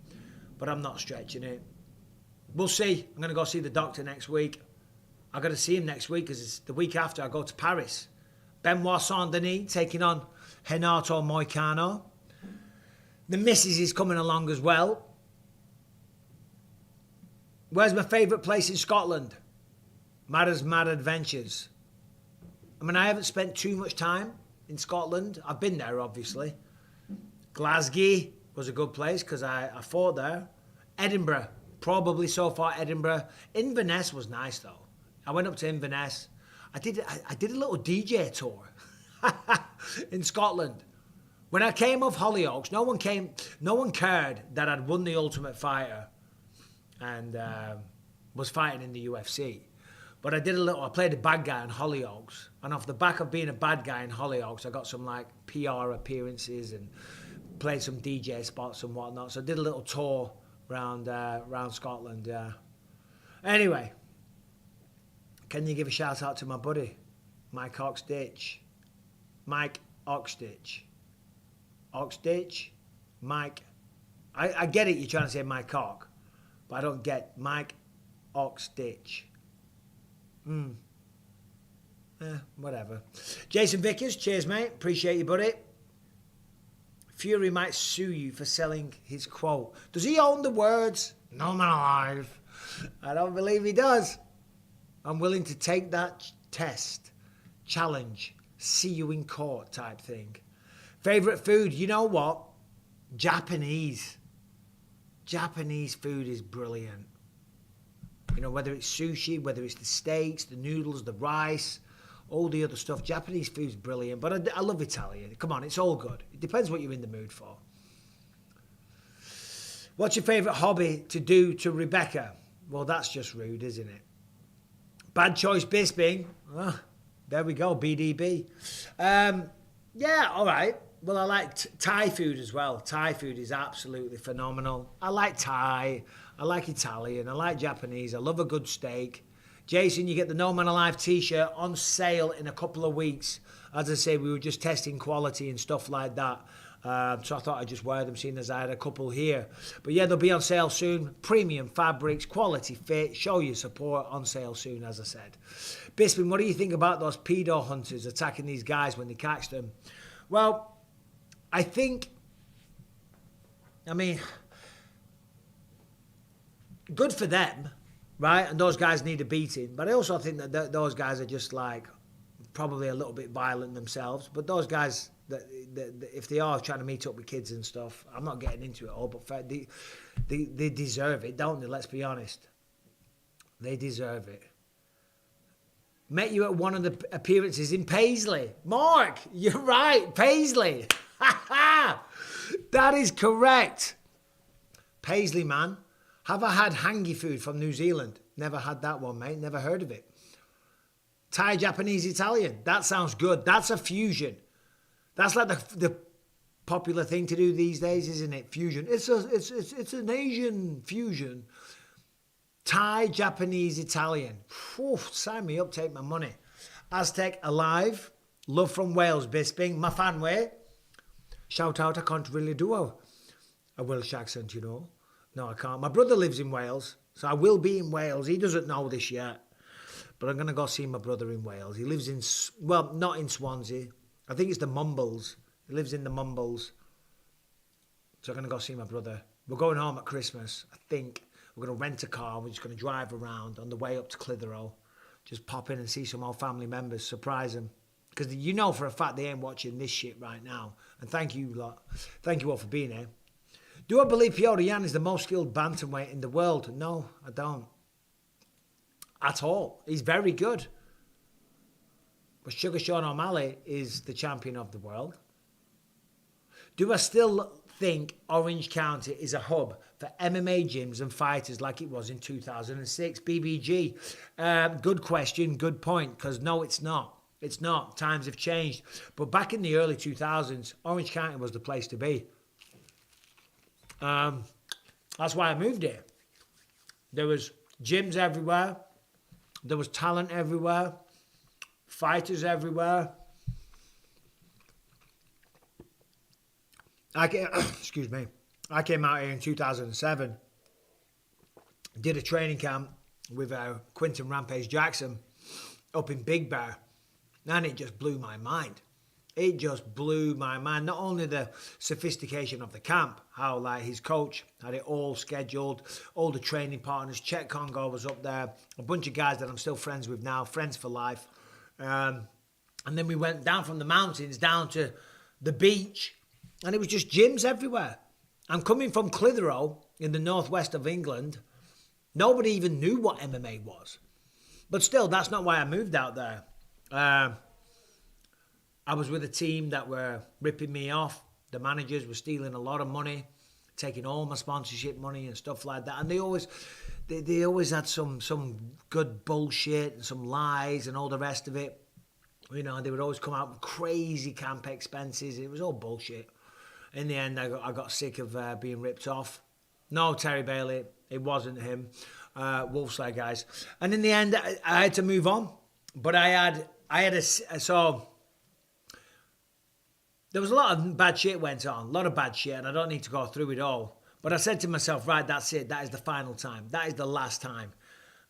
but I'm not stretching it. We'll see. I'm going to go see the doctor next week. I got to see him next week because it's the week after I go to Paris. Benoit Saint-Denis taking on Renato Moicano. The missus is coming along as well. Where's my favourite place in Scotland? Mada's Mad Adventures. I mean, I haven't spent too much time in Scotland. I've been there, obviously. Glasgow was a good place because I fought there. Edinburgh, probably so far Edinburgh. Inverness was nice, though. I went up to Inverness. I did a little DJ tour in Scotland When I came off Hollyoaks, no one cared that I'd won the Ultimate Fighter and was fighting in the UFC. But I played a bad guy in Hollyoaks, and off the back of being a bad guy in Hollyoaks, I got some like PR appearances and played some DJ spots and whatnot. So I did a little tour around Scotland. Anyway, can you give a shout out to my buddy, Mike Oxditch? Mike Oxditch. Oxditch? Mike. I get it, you're trying to say Mike Cock, but I don't get Mike Oxditch. Whatever. Jason Vickers, cheers, mate. Appreciate you, buddy. Fury might sue you for selling his quote. Does he own the words? No man alive. I don't believe he does. I'm willing to take that test, challenge, see you in court type thing. Favorite food? You know what? Japanese. Japanese food is brilliant. You know, whether it's sushi, whether it's the steaks, the noodles, the rice, all the other stuff. Japanese food's brilliant, but I love Italian. Come on, it's all good. It depends what you're in the mood for. What's your favourite hobby to do to Rebecca? Well, that's just rude, isn't it? Bad choice, Bisping. Oh, there we go, BDB. Yeah, all right. Well, I like Thai food as well. Thai food is absolutely phenomenal. I like Thai. I like Italian. I like Japanese. I love a good steak. Jason, you get the No Man Alive t-shirt on sale in a couple of weeks. As I say, we were just testing quality and stuff like that. So I thought I'd just wear them, seeing as I had a couple here. But yeah, they'll be on sale soon. Premium fabrics, quality fit, show your support, on sale soon, as I said. Bisping, what do you think about those pedo hunters attacking these guys when they catch them? Well, I mean, good for them, right? And those guys need a beating. But I also think that those guys are just like probably a little bit violent themselves. But those guys, if they are trying to meet up with kids and stuff, I'm not getting into it all, but they deserve it, don't they? Let's be honest. They deserve it. Met you at one of the appearances in Paisley. Mark, you're right, Paisley. That is correct. Paisley, man. Have I had hangi food from New Zealand? Never had that one, mate. Never heard of it. Thai, Japanese, Italian. That sounds good. That's a fusion. That's like the popular thing to do these days, isn't it? Fusion. It's an Asian fusion. Thai, Japanese, Italian. Whew, sign me up, take my money. Aztec alive. Love from Wales, Bisping. My fan way. Shout out, I can't really do a Welsh accent, you know. No, I can't. My brother lives in Wales, so I will be in Wales. He doesn't know this yet, but I'm going to go see my brother in Wales. He lives in, well, not in Swansea. I think it's the Mumbles. He lives in the Mumbles. So I'm going to go see my brother. We're going home at Christmas, I think. We're going to rent a car. We're just going to drive around on the way up to Clitheroe. Just pop in and see some old family members, surprise them. Because you know for a fact they ain't watching this shit right now. And thank you lot. Thank you all for being here. Do I believe Piotr Jan is the most skilled bantamweight in the world? No, I don't. At all. He's very good. But Sugar Sean O'Malley is the champion of the world. Do I still think Orange County is a hub for MMA gyms and fighters like it was in 2006? BBG. Good question, good point, because no, it's not. It's not. Times have changed. But back in the early 2000s, Orange County was the place to be. That's why I moved here. There was gyms everywhere. There was talent everywhere. Fighters everywhere. Excuse me. I came out here in 2007. Did a training camp with Quinton Rampage Jackson up in Big Bear. And it just blew my mind. It just blew my mind. Not only the sophistication of the camp, how like his coach had it all scheduled, all the training partners, Chet Congo was up there, a bunch of guys that I'm still friends with now, friends for life. And then we went down from the mountains down to the beach, and it was just gyms everywhere. I'm coming from Clitheroe in the northwest of England. Nobody even knew what MMA was. But still, that's not why I moved out there. I was with a team that were ripping me off. The managers were stealing a lot of money, taking all my sponsorship money and stuff like that. And they always had some good bullshit and some lies and all the rest of it. You know, they would always come out with crazy camp expenses. It was all bullshit. In the end, I got sick of being ripped off. No, Terry Bailey, it wasn't him. Wolfslayer guys. And in the end, I had to move on. But so there was a lot of bad shit went on. A lot of bad shit, and I don't need to go through it all. But I said to myself, right, that's it. That is the final time. That is the last time.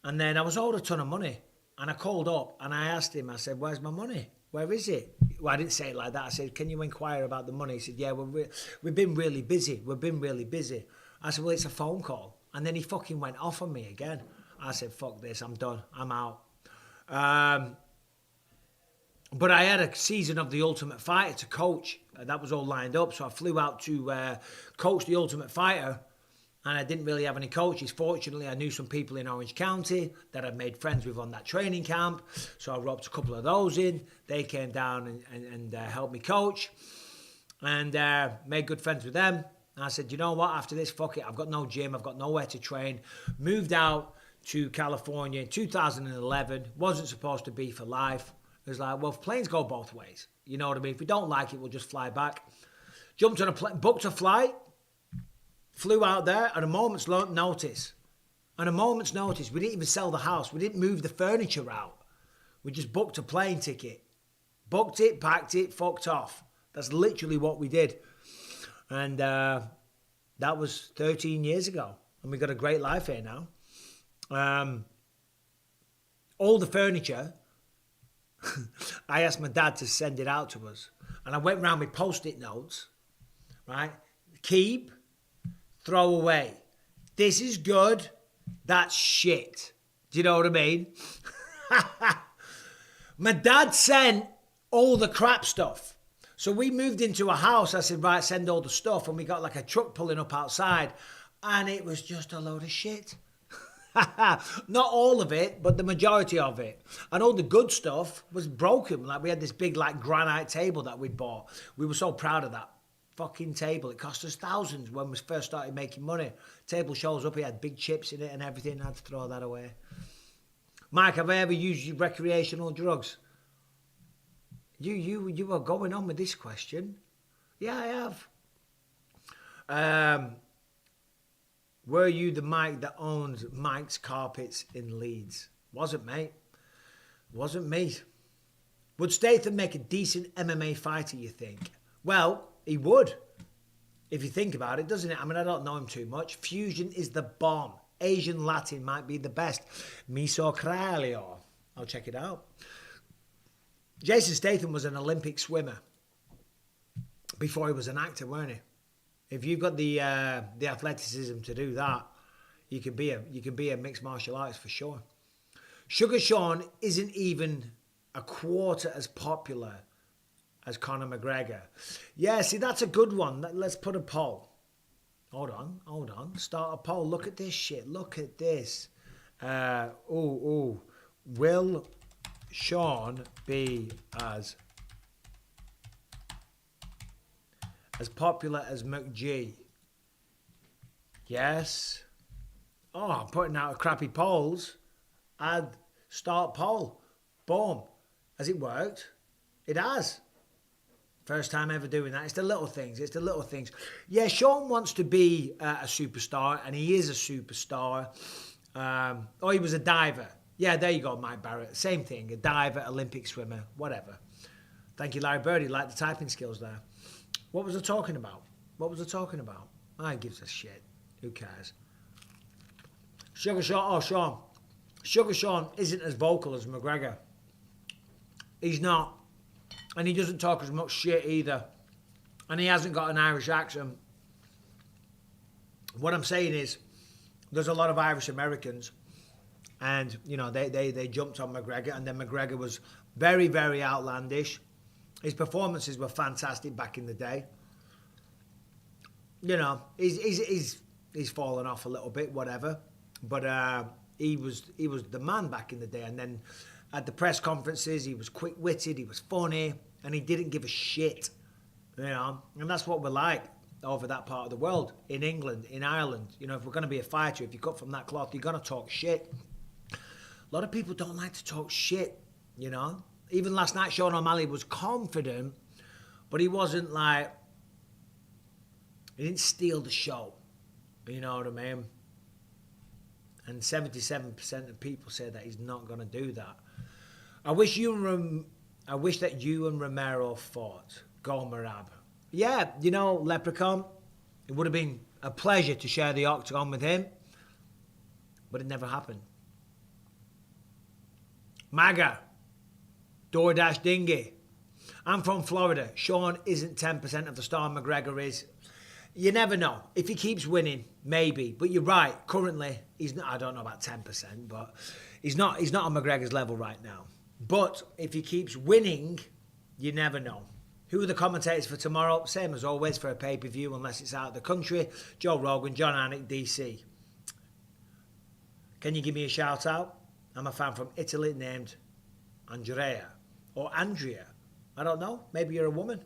And then I was owed a ton of money. And I called up and I asked him, I said, where's my money? Where is it? Well, I didn't say it like that. I said, can you inquire about the money? He said, yeah, we've been really busy. We've been really busy. I said, well, it's a phone call. And then he fucking went off on me again. I said, fuck this, I'm done. I'm out. But I had a season of The Ultimate Fighter to coach. That was all lined up. So I flew out to coach The Ultimate Fighter. And I didn't really have any coaches. Fortunately, I knew some people in Orange County that I'd made friends with on that training camp. So I roped a couple of those in. They came down and helped me coach. And made good friends with them. And I said, you know what? After this, fuck it. I've got no gym. I've got nowhere to train. Moved out to California in 2011. Wasn't supposed to be for life. It was like, well, planes go both ways. You know what I mean? If we don't like it, we'll just fly back. Jumped on a plane, booked a flight. Flew out there at a moment's notice. On a moment's notice, we didn't even sell the house. We didn't move the furniture out. We just booked a plane ticket. Booked it, packed it, fucked off. That's literally what we did. And that was 13 years ago. And we got a great life here now. All the furniture, I asked my dad to send it out to us. And I went round with Post-it notes, right? Keep. Throw away. This is good. That's shit. Do you know what I mean? My dad sent all the crap stuff. So we moved into a house. I said, right, send all the stuff. And we got like a truck pulling up outside. And it was just a load of shit. Not all of it, but the majority of it. And all the good stuff was broken. Like we had this big like granite table that we'd bought. We were so proud of that fucking table. It cost us thousands when we first started making money. Table shows up, it had big chips in it and everything. I had to throw that away. Mike, have I ever used recreational drugs? You are going on with this question. Yeah, I have. Were you the Mike that owned Mike's Carpets in Leeds? Wasn't, mate. Wasn't me. Would Statham make a decent MMA fighter, you think? Well, he would, if you think about it, doesn't it? I mean, I don't know him too much. Fusion is the bomb. Asian Latin might be the best. Miso Cralio. I'll check it out. Jason Statham was an Olympic swimmer before he was an actor, weren't he? If you've got the athleticism to do that, you can be a mixed martial artist for sure. Sugar Sean isn't even a quarter as popular as Conor McGregor. Yeah, see, that's a good one. Let's put a poll. Hold on. Start a poll. Look at this shit. Look at this. Will Sean be as popular as McG? Yes. Oh, I'm putting out crappy polls. Add start poll. Boom. Has it worked? It has. First time ever doing that. It's the little things. Yeah, Sean wants to be a superstar, and he is a superstar. He was a diver. Yeah, there you go, Mike Barrett. Same thing. A diver, Olympic swimmer, whatever. Thank you, Larry Birdie. Like the typing skills there. What was I talking about? I gives a shit. Who cares? Sugar Sean. Oh, Sean. Sugar Sean isn't as vocal as McGregor. He's not. And he doesn't talk as much shit either. And he hasn't got an Irish accent. What I'm saying is, there's a lot of Irish Americans. And, you know, they jumped on McGregor. And then McGregor was very, very outlandish. His performances were fantastic back in the day. You know, he's fallen off a little bit, whatever. But he was the man back in the day. And then at the press conferences, he was quick-witted, he was funny, and he didn't give a shit You know, and that's what we're like over that part of the world. In England, in Ireland, you know, if we're going to be a fighter, if you cut from that cloth, you're going to talk shit. A lot of people don't like to talk shit, you know. Even last night, Sean O'Malley was confident, but he wasn't like, he didn't steal the show. You know what I mean? And 77% of people say that he's not going to do that. I wish that you and Romero fought. Go Marab. Yeah, you know, Leprechaun, it would have been a pleasure to share the octagon with him, but it never happened. MAGA, DoorDash Dingy. I'm from Florida. Sean isn't 10% of the star McGregor is. You never know. If he keeps winning, maybe. But you're right. Currently, he's not. I don't know about 10%, but he's not on McGregor's level right now. But if he keeps winning, you never know. Who are the commentators for tomorrow? Same as always for a pay-per-view, unless it's out of the country. Joe Rogan, John Anik, DC. Can you give me a shout out? I'm a fan from Italy named Andrea or Andrea. I don't know. Maybe you're a woman.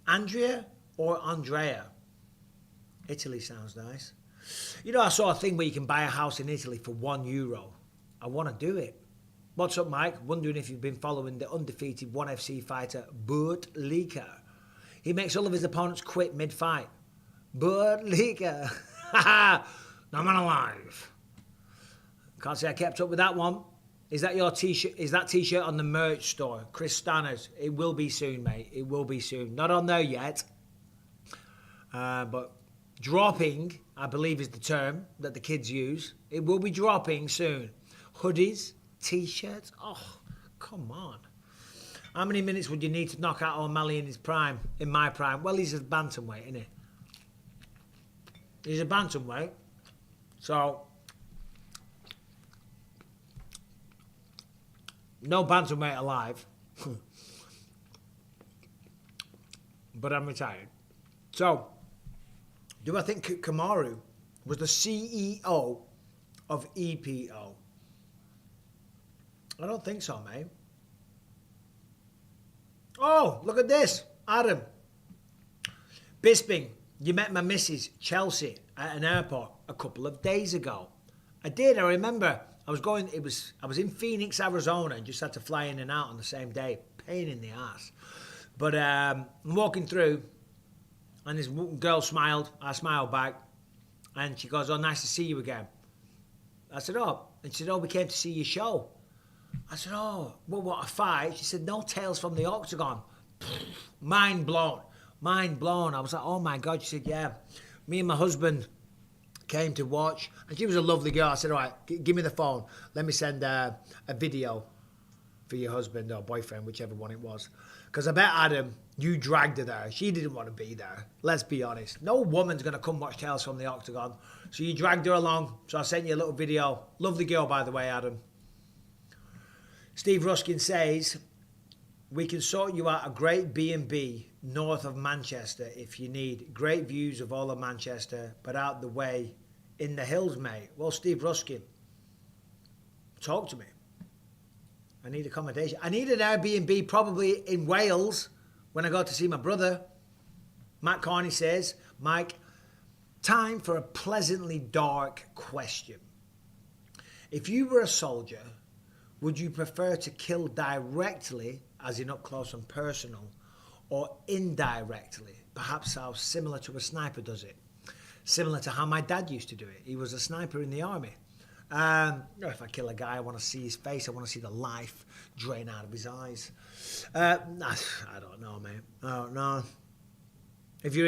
Andrea or Andrea? Italy sounds nice. You know, I saw a thing where you can buy a house in Italy for €1. I want to do it. What's up, Mike? Wondering if you've been following the undefeated 1FC fighter, Burt Lica. He makes all of his opponents quit mid-fight. Burt Lica. I'm alive. Can't say I kept up with that one. Is that your t-shirt? Is that t-shirt on the merch store? Chris Stanners. It will be soon, mate. It will be soon. Not on there yet. But dropping, I believe, is the term that the kids use. It will be dropping soon. Hoodies, t-shirts. Oh, come on. How many minutes would you need to knock out O'Malley in his prime? In my prime? Well, he's a bantamweight, isn't he? He's a bantamweight. So, no bantamweight alive. But I'm retired. So, do I think Kamaru was the CEO of EPO? I don't think so, mate. Oh, look at this. Adam. Bisping, you met my missus, Chelsea, at an airport a couple of days ago. I did, I remember. I was in Phoenix, Arizona, and just had to fly in and out on the same day. Pain in the ass. But I'm walking through, and this girl smiled. I smiled back, and she goes, "Oh, nice to see you again." I said, "Oh," and she said, "Oh, we came to see your show." I said, "Oh, well, what, a fight?" She said, "No, Tales from the Octagon." Mind blown. Mind blown. I was like, "Oh my God." She said, "Yeah, me and my husband came to watch." And she was a lovely girl. I said, "All right, give me the phone. Let me send a video for your husband or boyfriend," whichever one it was. Because I bet, Adam, you dragged her there. She didn't want to be there. Let's be honest. No woman's going to come watch Tales from the Octagon. So you dragged her along. So I sent you a little video. Lovely girl, by the way, Adam. Steve Ruskin says, "We can sort you out a great B&B north of Manchester if you need. Great views of all of Manchester, but out the way in the hills, mate." Well, Steve Ruskin, talk to me. I need accommodation. I need an Airbnb probably in Wales when I go to see my brother. Matt Carney says, "Mike, time for a pleasantly dark question. If you were a soldier, would you prefer to kill directly, as in up close and personal, or indirectly, perhaps how similar to a sniper does it? Similar to how my dad used to do it. He was a sniper in the army. If I kill a guy, I want to see his face. I want to see the life drain out of his eyes. I don't know, mate. I don't know. If you're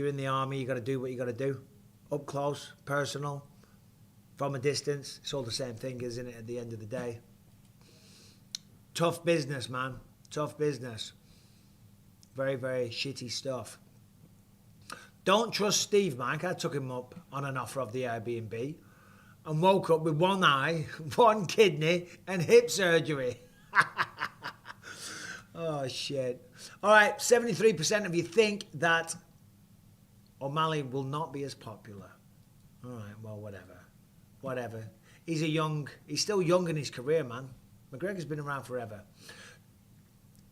in the army, you got to do what you got to do. Up close, personal, from a distance. It's all the same thing, isn't it? At the end of the day, tough business, man. Tough business. Very, very shitty stuff. Don't trust Steve, Mike. I took him up on an offer of the Airbnb and woke up with one eye, one kidney, and hip surgery. Oh, shit. All right, 73% of you think that O'Malley will not be as popular. All right, well, whatever. Whatever. He's still young in his career, man. McGregor's been around forever.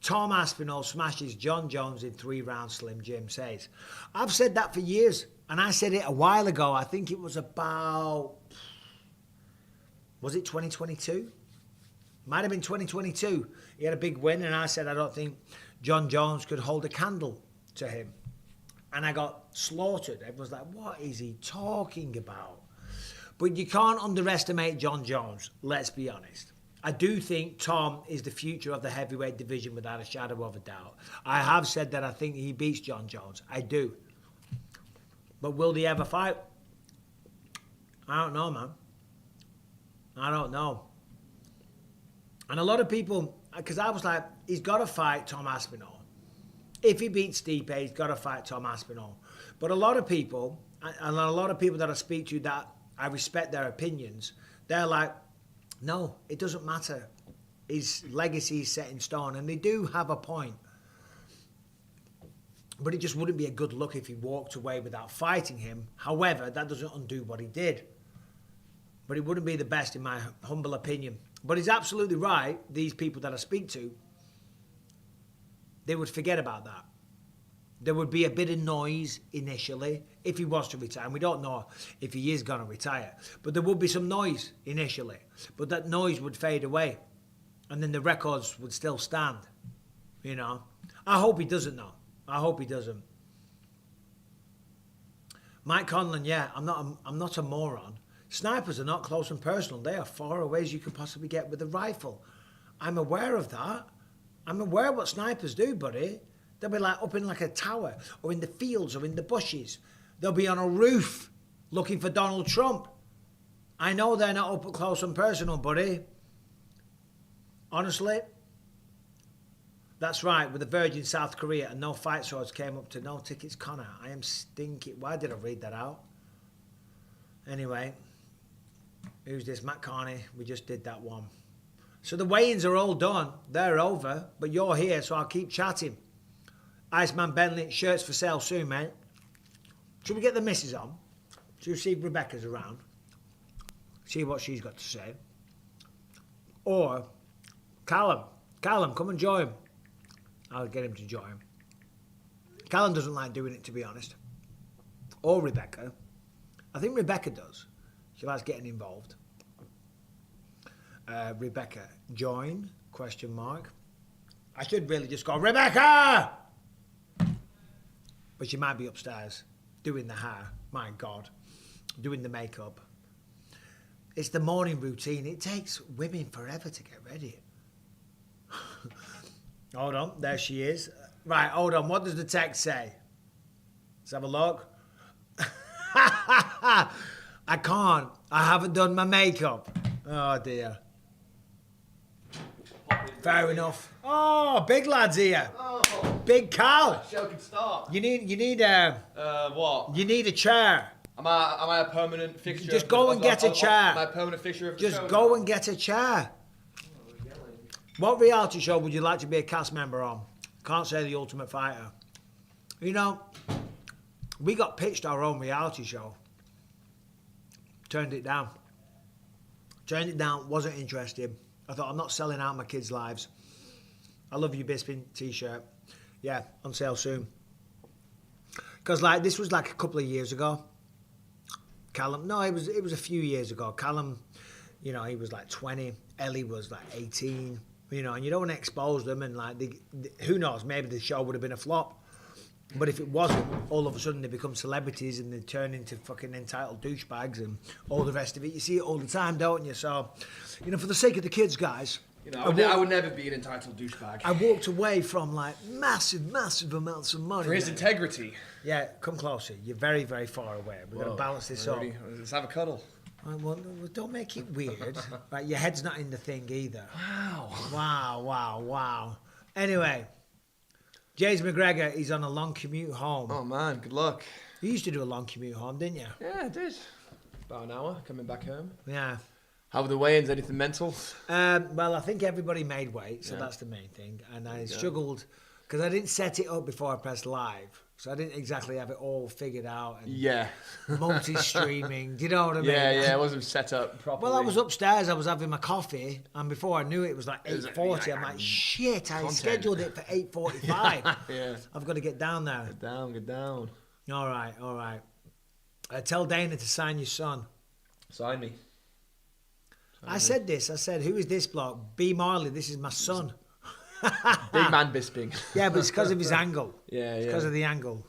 Tom Aspinall smashes John Jones in 3 rounds, Slim Jim says. I've said that for years, and I said it a while ago. I think it was about... Was it 2022? Might have been 2022. He had a big win, and I said I don't think John Jones could hold a candle to him. And I got slaughtered. Everyone's like, what is he talking about? But you can't underestimate John Jones, let's be honest. I do think Tom is the future of the heavyweight division without a shadow of a doubt. I have said that I think he beats John Jones. I do. But will they ever fight? I don't know, man. I don't know. And a lot of people, because I was like, he's got to fight Tom Aspinall. If he beats Stipe, he's got to fight Tom Aspinall. But a lot of people, and a lot of people that I speak to that I respect their opinions, they're like, no, it doesn't matter. His legacy is set in stone, and they do have a point. But it just wouldn't be a good look if he walked away without fighting him. However, that doesn't undo what he did. But it wouldn't be the best in my humble opinion. But he's absolutely right, these people that I speak to, they would forget about that. There would be a bit of noise initially if he was to retire. And we don't know if he is going to retire. But there would be some noise initially. But that noise would fade away. And then the records would still stand. You know? I hope he doesn't, though. I hope he doesn't. Mike Conlon, yeah, I'm not a moron. Snipers are not close and personal. They are far away as you can possibly get with a rifle. I'm aware of that. I'm aware what snipers do, buddy. They'll be like up in like a tower or in the fields or in the bushes. They'll be on a roof looking for Donald Trump. I know they're not up close and personal, buddy. Honestly, that's right. With the Virgin South Korea and no fight swords came up to no tickets, Connor. I am stinking. Why did I read that out? Anyway, who's this? Matt Carney. We just did that one. So the weigh-ins are all done. They're over. But you're here, so I'll keep chatting. Iceman Bentley, shirts for sale soon, mate. Should we get the missus on? Should we see if Rebecca's around? See what she's got to say. Or Callum. Callum, come and join. I'll get him to join. Callum doesn't like doing it, to be honest. Or Rebecca. I think Rebecca does. She likes getting involved. Rebecca, join? Question mark. I should really just go, Rebecca! But she might be upstairs doing the hair. My God. Doing the makeup. It's the morning routine. It takes women forever to get ready. Hold on. There she is. Right, hold on. What does the text say? Let's have a look. I can't. I haven't done my makeup. Oh, dear. Fair enough. Oh, big lad's here. Oh, Big Cal. show can start. You need What? you need a chair. Am I a permanent fixture? Just go and get a chair. Am I a permanent fixture of the Just show go now? and get a chair. What reality show would you like to be a cast member on? Can't say The Ultimate Fighter. You know, we got pitched our own reality show. Turned it down. Wasn't interested. I thought, I'm not selling out my kids' lives. I love you, Bisping t-shirt. Yeah, on sale soon. Because like this was like a couple of years ago. Callum, no, it was a few years ago. Callum, you know, he was like 20. Ellie was like 18. You know, and you don't want to expose them. And like, who knows? Maybe the show would have been a flop. But if it wasn't, all of a sudden they become celebrities and they turn into fucking entitled douchebags and all the rest of it. You see it all the time, don't you? So, you know, for the sake of the kids, guys. You know, I would never be an entitled douchebag. I walked away from like massive amounts of money. For his integrity. Yeah, come closer. You're very, very far away. We're going to balance this up. Let's have a cuddle. Well, don't make it weird. Right, your head's not in the thing either. Wow. Anyway, James McGregor, he's on a long commute home. Oh, man, good luck. You used to do a long commute home, didn't you? Yeah, I did. About an hour, coming back home. Yeah. How were the weigh-ins? Anything mental? Well, I think everybody made weight, so Yeah. that's the main thing. And I struggled because I didn't set it up before I pressed live. So I didn't exactly have it all figured out. And Yeah. multi-streaming, do you know what I mean? Yeah, it wasn't set up properly. Well, I was upstairs, I was having my coffee, and before I knew it, it was like 8:40. I'm like, shit, I scheduled it for 8:45. Yeah. I've got to get down there. Get down. All right. Tell Dana to sign your son. Sign me. I said, who is this bloke? B. Marley, this is my son. Big man Bisping. Yeah, but it's because of his angle. Yeah. It's because of the angle.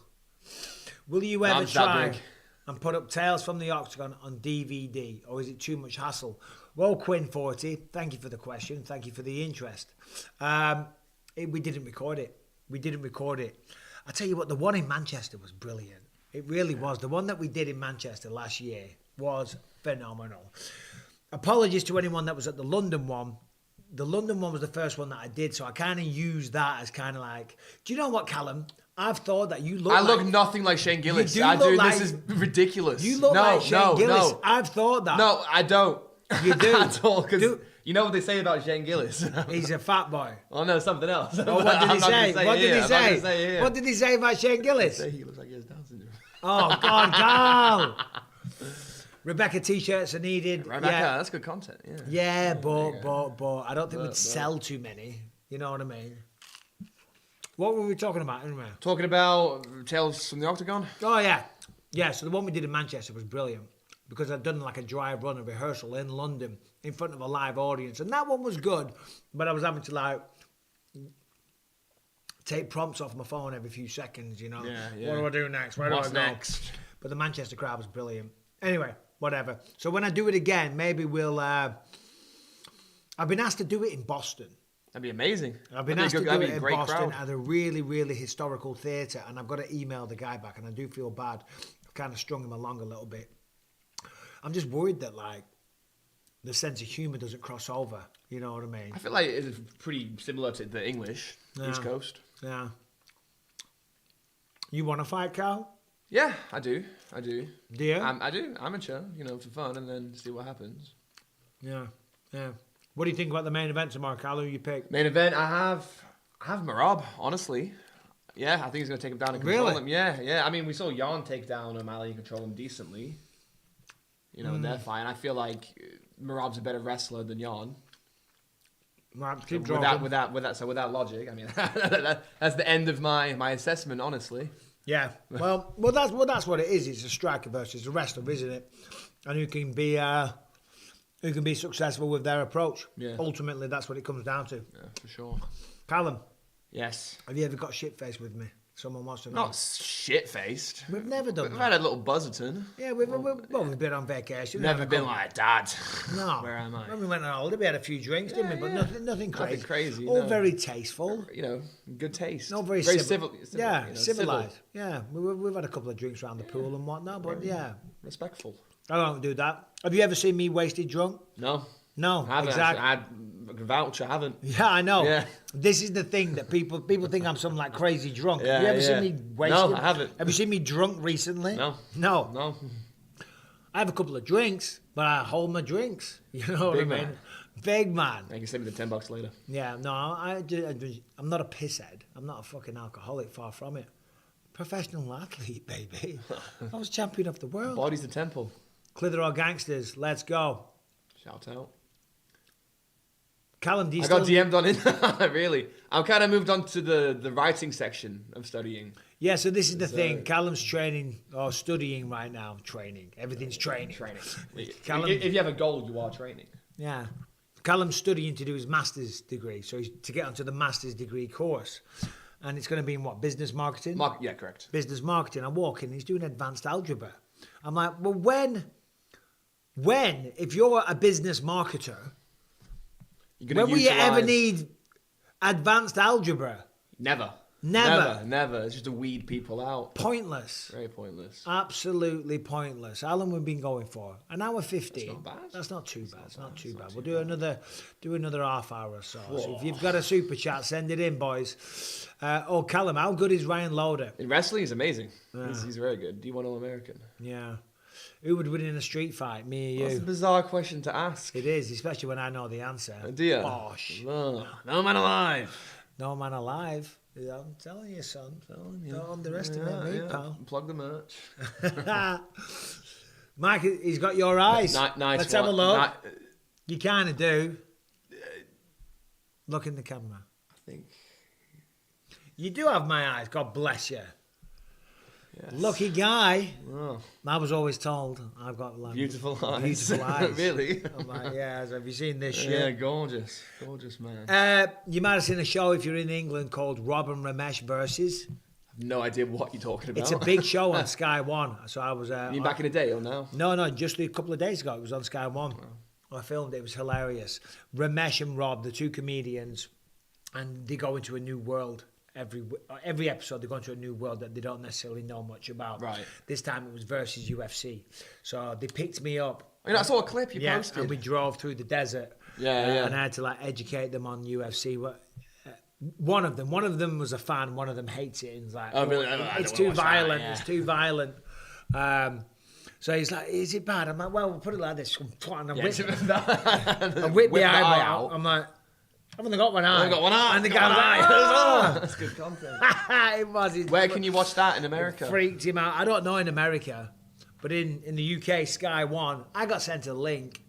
Will you ever Arms that try big. and put up Tales from the Octagon on DVD, or is it too much hassle? Well, Quinn40, thank you for the question. Thank you for the interest. We didn't record it. I tell you what, the one in Manchester was brilliant. It really was. The one that we did in Manchester last year was phenomenal. Apologies to anyone that was at the London one. The London one was the first one that I did, so I kind of used that as kind of like, do you know what, Callum? I've thought that you look I like... look nothing like Shane Gillis. You do I look do. like- This is ridiculous. You look like Shane Gillis. I've thought that. No, I don't. You do. At all, because Do- you know what they say about Shane Gillis. He's a fat boy. Oh no, something else. Oh, what did he say? What did he say about Shane Gillis? He looks like he has Down syndrome. Oh, God, Carl. Rebecca t-shirts are needed. Rebecca, that's good content. Yeah. Yeah, but I don't think we'd sell too many. You know what I mean? What were we talking about anyway? Talking about Tales from the Octagon. Oh, yeah. Yeah, so the one we did in Manchester was brilliant because I'd done like a dry run, a rehearsal in London in front of a live audience. And that one was good, but I was having to like take prompts off my phone every few seconds, you know? Yeah. What do I do next? Where do What's I go? next? But the Manchester crowd was brilliant. Anyway, whatever. So when I do it again, maybe we'll... I've been asked to do it in Boston. That'd be amazing. I've been asked to do it in Boston at a really, really historical theatre, and I've got to email the guy back, and I do feel bad. I've kind of strung him along a little bit. I'm just worried that, like, the sense of humour doesn't cross over. You know what I mean? I feel like it's pretty similar to the English, East Coast. Yeah. You want to fight, Carl? Yeah, I do. Do you? I do. Amateur, for fun, and then see what happens. Yeah. What do you think about the main event tomorrow, Carl? Who you pick? Main event, I have Marab, honestly. Yeah, I think he's going to take him down and control him. Yeah. I mean, we saw Jan take down O'Malley and control him decently. In their fight. And I feel like Marab's a better wrestler than Jan. Right, So with that logic, I mean, that's the end of my assessment, honestly. Yeah. Well, that's what it is. It's a striker versus a wrestler, isn't it? And who can be successful with their approach. Yeah. Ultimately, that's what it comes down to. Yeah, for sure. Callum, Yes. have you ever got shit-faced with me? Someone wants to know. Not shit-faced. We've never done We've that. had a little buzzerton. Yeah, we've been on vacation. Never been like, Dad. No. Where am I? When we went on holiday, we had a few drinks, didn't we? But nothing crazy. Nothing crazy, All no. very tasteful. Good taste. Not very civil. Yeah, civilized. Yeah, we've had a couple of drinks around the pool and whatnot, but yeah. Respectful. I don't do that. Have you ever seen me wasted drunk? No. No, I haven't exactly. actually. I vouch I haven't. Yeah, I know. Yeah. This is the thing that people think I'm some like crazy drunk. Yeah, Have you ever yeah. seen me wasted? No, I haven't. Have you seen me drunk recently? No. No. I have a couple of drinks, but I hold my drinks. You know what I Big mean? man. Big man. I can send me the $10 later. Yeah, no, I'm not a pisshead. I'm not a fucking alcoholic, far from it. Professional athlete, baby. I was champion of the world. Body's the temple. Clitheroe Gangsters, let's go. Shout out. Callum, do you I still... got DM'd on it. Really. I've kind of moved on to the writing section of studying. Yeah, so this is the thing. Callum's training or studying right now. Training. Everything's training. Callum, If you have a goal, you are training. yeah. Callum's studying to do his master's degree. So he's to get onto the master's degree course. And it's going to be in what? Business marketing? Yeah, correct. Business marketing. I walk in, he's doing advanced algebra. I'm like, well, when, if you're a business marketer, when will you ever need advanced algebra? Never. It's just to weed people out. Pointless. Very pointless. Absolutely pointless. How long we've been going for? An hour 15. That's not bad. That's not too bad. It's not too bad. We'll do another half hour or so. So if you've got a super chat, send it in, boys. Callum, how good is Ryan Loader? In wrestling, he's amazing. He's very good. Do you want All-American? Yeah. Who would win in a street fight? Me or you? That's a bizarre question to ask. It is, especially when I know the answer. Do you? Bosh. No man alive. No man alive. Yeah, I'm telling you, son. Don't underestimate me, pal. Plug the merch. Mike, he's got your eyes. Nice. Let's have a look. You kind of do. Look in the camera. I think. You do have my eyes. God bless you. Yes. Lucky guy. Oh. I was always told I've got like Beautiful eyes. Beautiful eyes. Really? I'm like, yeah. Have you seen this shit? Yeah, gorgeous, man. You might have seen a show if you're in England called Rob and Ramesh versus. No idea what you're talking about. It's a big show on Sky One. So I was. You mean back in the day or now? No, just a couple of days ago. It was on Sky One. I filmed it. It was hilarious. Ramesh and Rob, the two comedians, and they go into a new world. Every episode they go into a new world that they don't necessarily know much about. Right. This time it was versus UFC. So they picked me up. I saw a clip you posted. And we drove through the desert. Yeah. And I had to like educate them on UFC. One of them was a fan. One of them hates it and was like, really? It's too violent. It's too violent. So he's like, is it bad? I'm like, well, we'll put it like this. And I whip the eyeball out. I'm like, I've only got one eye. And the guy's like, oh! That's good content. It was. Where can you watch that in America? Freaked him out. I don't know in America, but in the UK, Sky One, I got sent a link.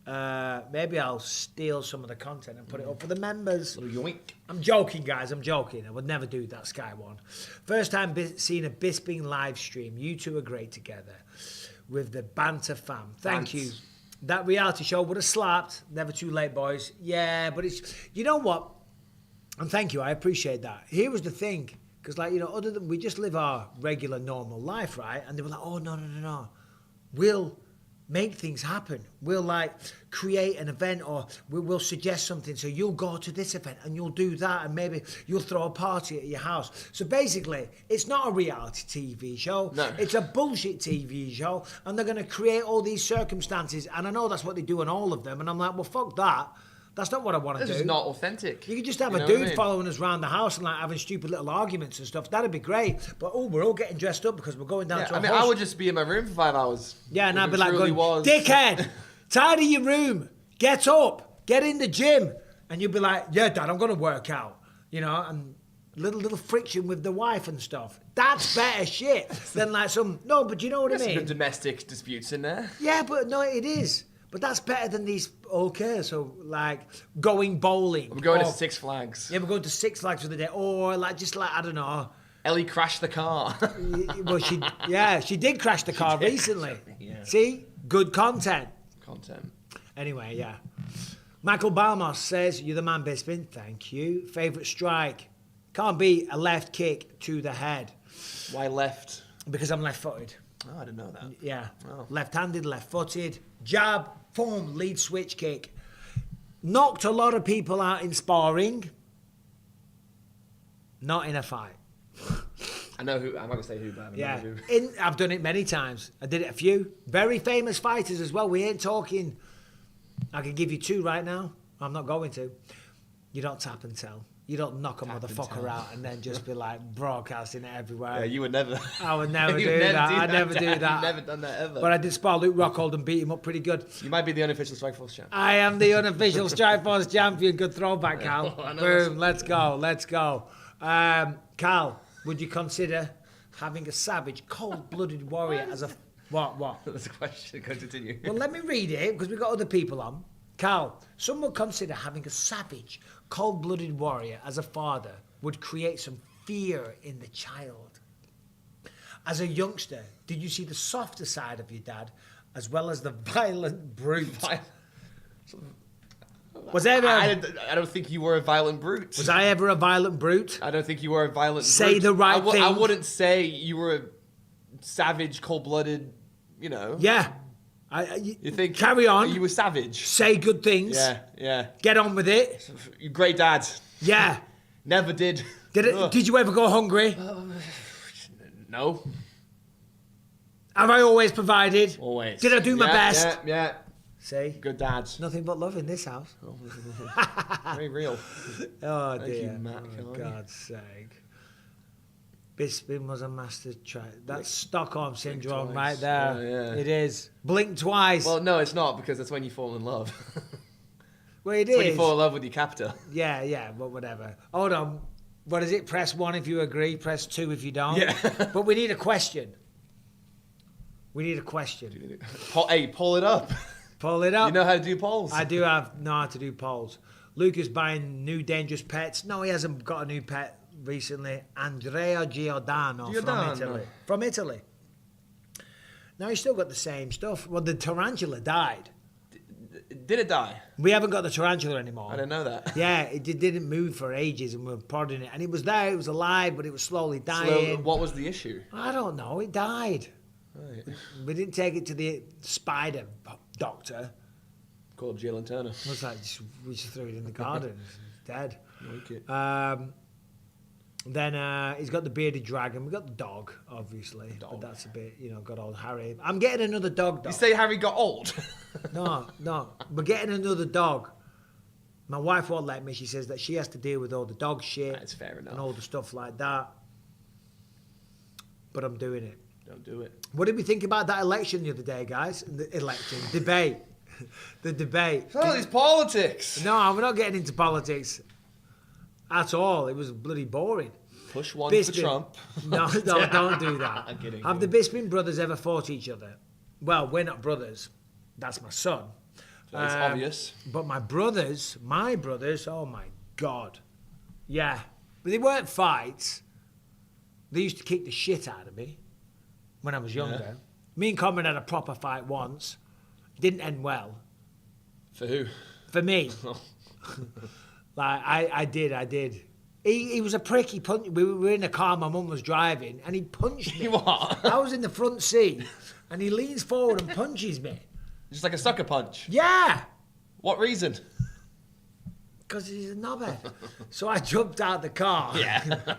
Maybe I'll steal some of the content and put it up for the members. Yoink. I'm joking, guys. I'm joking. I would never do that, Sky One. First time seeing a Bisping live stream. You two are great together with the banter fam. Thank you. That reality show would have slapped. Never too late, boys. Yeah, but it's, you know what? And thank you. I appreciate that. Here was the thing. Because, like, other than we just live our regular, normal life, right? And they were like, oh, no. We'll make things happen. We'll, like, create an event or we'll suggest something. So you'll go to this event and you'll do that and maybe you'll throw a party at your house. So basically, it's not a reality TV show. No. It's a bullshit TV show. And they're going to create all these circumstances. And I know that's what they do on all of them. And I'm like, well, fuck that. That's not what I want to do. This is not authentic. You could just have a dude following us around the house and like having stupid little arguments and stuff. That'd be great. But we're all getting dressed up because we're going down to a I would just be in my room for 5 hours. Yeah, and I'd be like going, dickhead, tidy your room, get up, get in the gym. And you'd be like, yeah, Dad, I'm going to work out. And little friction with the wife and stuff. That's better shit than like no, but you know what I mean? Some domestic disputes in there. Yeah, but no, it is. But that's better than these, so like going bowling. We're going to Six Flags. Yeah, we're going to Six Flags for the day. Or I don't know. Ellie crashed the car. Well, she did crash the car recently. Yeah. See? Good content. Anyway, yeah. Michael Balmos says, you're the man, Bisping. Thank you. Favourite strike? Can't beat a left kick to the head. Why left? Because I'm left-footed. Oh, I didn't know that. Yeah. Oh. Left-handed, left-footed. Jab, boom, lead switch kick. Knocked a lot of people out in sparring. Not in a fight. I know who. I'm not going to say who, but I know who. I've done it many times. I did it a few. Very famous fighters as well. We ain't talking. I can give you two right now. I'm not going to. You don't tap and tell. You don't knock a motherfucker out and then just be like broadcasting it everywhere. Yeah, you would never. I would never do that. I'd never do that. You've never done that ever. But I did spar Luke Rockhold and beat him up pretty good. You might be the unofficial Strikeforce champ. I am the unofficial Strikeforce champion. Good throwback, Cal. Boom. Let's go. Cal, would you consider having a savage, cold-blooded warrior as a... What? That's a question. Continue. Well, let me read it because we've got other people on. Cal, some would consider having a savage, cold-blooded warrior as a father would create some fear in the child. As a youngster, did you see the softer side of your dad as well as the violent brute? Was I ever? I don't think you were a violent brute. Was I ever a violent brute? I don't think you were a violent brute. Say the right thing. I wouldn't say you were a savage, cold-blooded, Yeah. You think carry on. You were savage. Say good things. Yeah. Get on with it. You're a great dad. Yeah. Never did. Did you ever go hungry? No. Have I always provided? Always. Did I do my best? Yeah. See? Good dad. Nothing but love in this house. Very real. Oh, Thank dear. you, Matt. Oh, God's sake. Bisping was a master try. That's Stockholm syndrome right there. Oh, yeah. It is. Blink twice. Well, no, it's not, because that's when you fall in love. Well, it It's is. when you fall in love with your captor. Yeah, but whatever. Hold on. What is it? Press 1 if you agree, press 2 if you don't. Yeah. But we need a question. We need a question. Hey, pull it up. Pull it up. You know how to do polls. I do know how to do polls. Lucas buying new dangerous pets. No, he hasn't got a new pet recently. Andrea Giordano from Italy. From Italy. Now he's still got the same stuff. Well, the tarantula died. Did it die? We haven't got the tarantula anymore. I didn't know that. Yeah, it didn't move for ages, and we were prodding it. And it was there, it was alive, but it was slowly dying. What was the issue? I don't know, it died. Right. We didn't take it to the spider doctor. Called Jill and Turner. It was like, we just threw it in the garden. It's dead. Okay. Then he's got the bearded dragon. We got the dog, obviously. But that's a bit, got old Harry. I'm getting another dog, though. You say Harry got old? No. We're getting another dog. My wife won't let me. She says that she has to deal with all the dog shit. That's fair enough. And all the stuff like that. But I'm doing it. Don't do it. What did we think about that election the other day, guys? The election. Debate. The debate. Oh, it's politics. No, we're not getting into politics at all. It was bloody boring. Push one for Trump. No, don't do that. I'm kidding. Have the Bisping brothers ever fought each other? Well, we're not brothers. That's my son. So it's obvious. But my brothers, oh my God. Yeah. But they weren't fights. They used to kick the shit out of me when I was younger. Yeah. Me and Conrad had a proper fight once. Didn't end well. For who? For me. Like, I did. He was a prick. He punched. We were in a car. My mum was driving, and he punched me. What? I was in the front seat, and he leans forward and punches me. Just like a sucker punch? Yeah. What reason? Because he's a knobhead. So I jumped out the car. Yeah.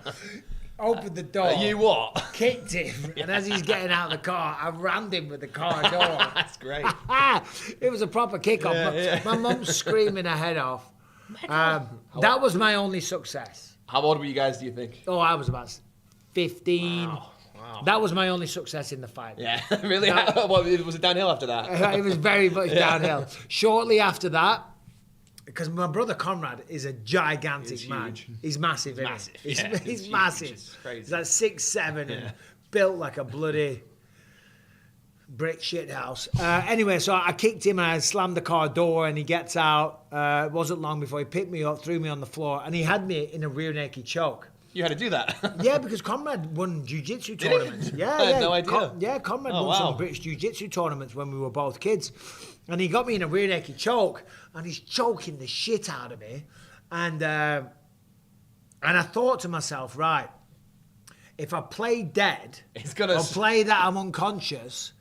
Opened the door. You what? Kicked him. And as he's getting out of the car, I rammed him with the car door. That's great. It was a proper kick-off. Yeah. My mum's screaming her head off. That was my only success. How old were you guys, do you think? Oh, I was about 15. Wow. That was my only success in the fight. Yeah, really? Was it downhill after that? It was very much downhill. Shortly after that, because my brother Conrad is a gigantic man. He's massive, isn't he? He's massive. It's crazy. He's like 6'7" and built like a bloody brick shit house. Anyway, so I kicked him and I slammed the car door and he gets out. It wasn't long before he picked me up, threw me on the floor, and he had me in a rear naked choke. You had to do that? Yeah, because Conrad won jiu-jitsu tournaments. Yeah, I had no idea. Conrad won some British jiu-jitsu tournaments when we were both kids. And he got me in a rear naked choke, and he's choking the shit out of me. And I thought to myself, right, if I play dead, or play that I'm unconscious,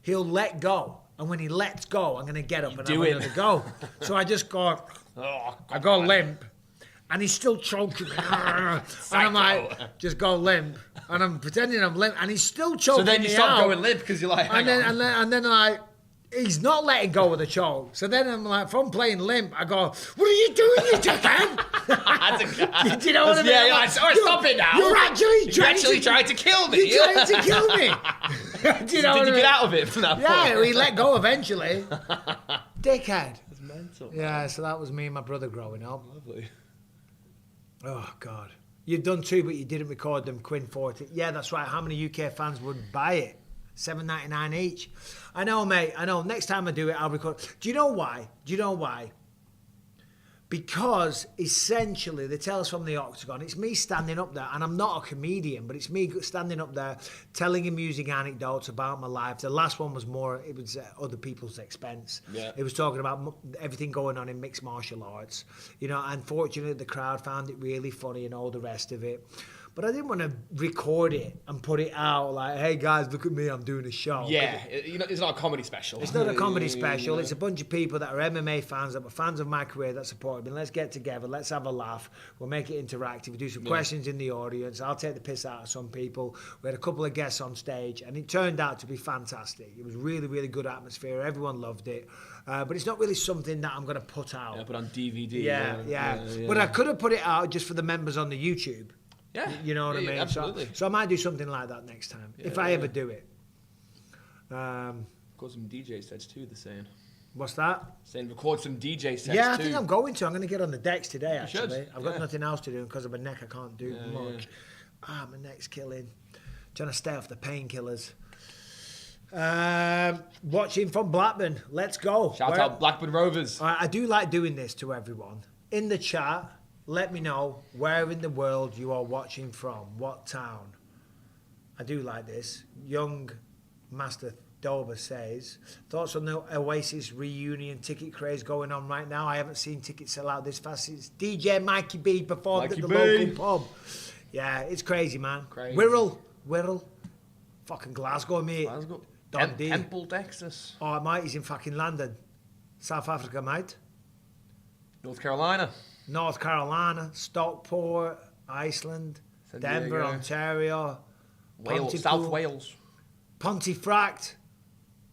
he'll let go. And when he lets go, I'm going to get up and have another go. So I just go, I go limp. And he's still choking me. And I'm like, just go limp. And I'm pretending I'm limp. And he's still choking me. So then you stop going limp because you're like, hang on. And then like, he's not letting go of the choke. So then I'm like, from playing limp, I go, what are you doing, you dickhead? Do you know what I mean? Yeah, stop it now. You're actually trying to kill me. You're trying to kill me. Do you know what I mean? Did you get out of it from that point? Yeah, we let go eventually. Dickhead. That's mental. Yeah, so that was me and my brother growing up. Lovely. Oh, God. You've done 2, but you didn't record them. Quinn 40. Yeah, that's right. How many UK fans would buy it? $7.99 each. I know, mate. I know. Next time I do it, I'll record. Do you know why? Because essentially, they tell us from the Octagon, it's me standing up there, and I'm not a comedian, but it's me standing up there telling amusing anecdotes about my life. The last one was more, it was at other people's expense. Yeah. It was talking about everything going on in mixed martial arts. Unfortunately, the crowd found it really funny and all the rest of it. But I didn't want to record it and put it out like, hey guys, look at me, I'm doing a show. Yeah, it's not a comedy special. It's not a comedy special. It's a bunch of people that are MMA fans, that were fans of my career, that supported me. Let's get together, let's have a laugh. We'll make it interactive. We'll do some questions in the audience. I'll take the piss out of some people. We had a couple of guests on stage, and it turned out to be fantastic. It was really, really good atmosphere. Everyone loved it. But it's not really something that I'm going to put out. Yeah, put on DVD. Yeah. But I could have put it out just for the members on the YouTube. Yeah. You know what I mean? Absolutely. So I might do something like that next time, if I ever do it. Got some DJ sets too, they're saying. What's that? Saying record some DJ sets Yeah, I too. think I'm going to. I'm going to get on the decks today, actually. should, I've got nothing else to do, and because of my neck, I can't do much. Yeah. Ah, my neck's killing. Trying to stay off the painkillers. Watching from Blackburn. Let's go. Shout out Blackburn Rovers. I do like doing this to everyone. In the chat, let me know where in the world you are watching from. What town. I do like this. Young Master Dover says, thoughts on the Oasis reunion ticket craze going on right now? I haven't seen tickets sell out this fast since DJ Mikey B performed at the local pub. Yeah, it's crazy, man. Crazy. Wirral. Fucking Glasgow, mate. Glasgow. Dundee. Temple, Texas. Oh, mate, he's in fucking London. South Africa, mate. North Carolina. North Carolina, Stockport, Iceland, San Denver, Diego. Ontario, Wales. Pontypool, South Wales. Pontefract,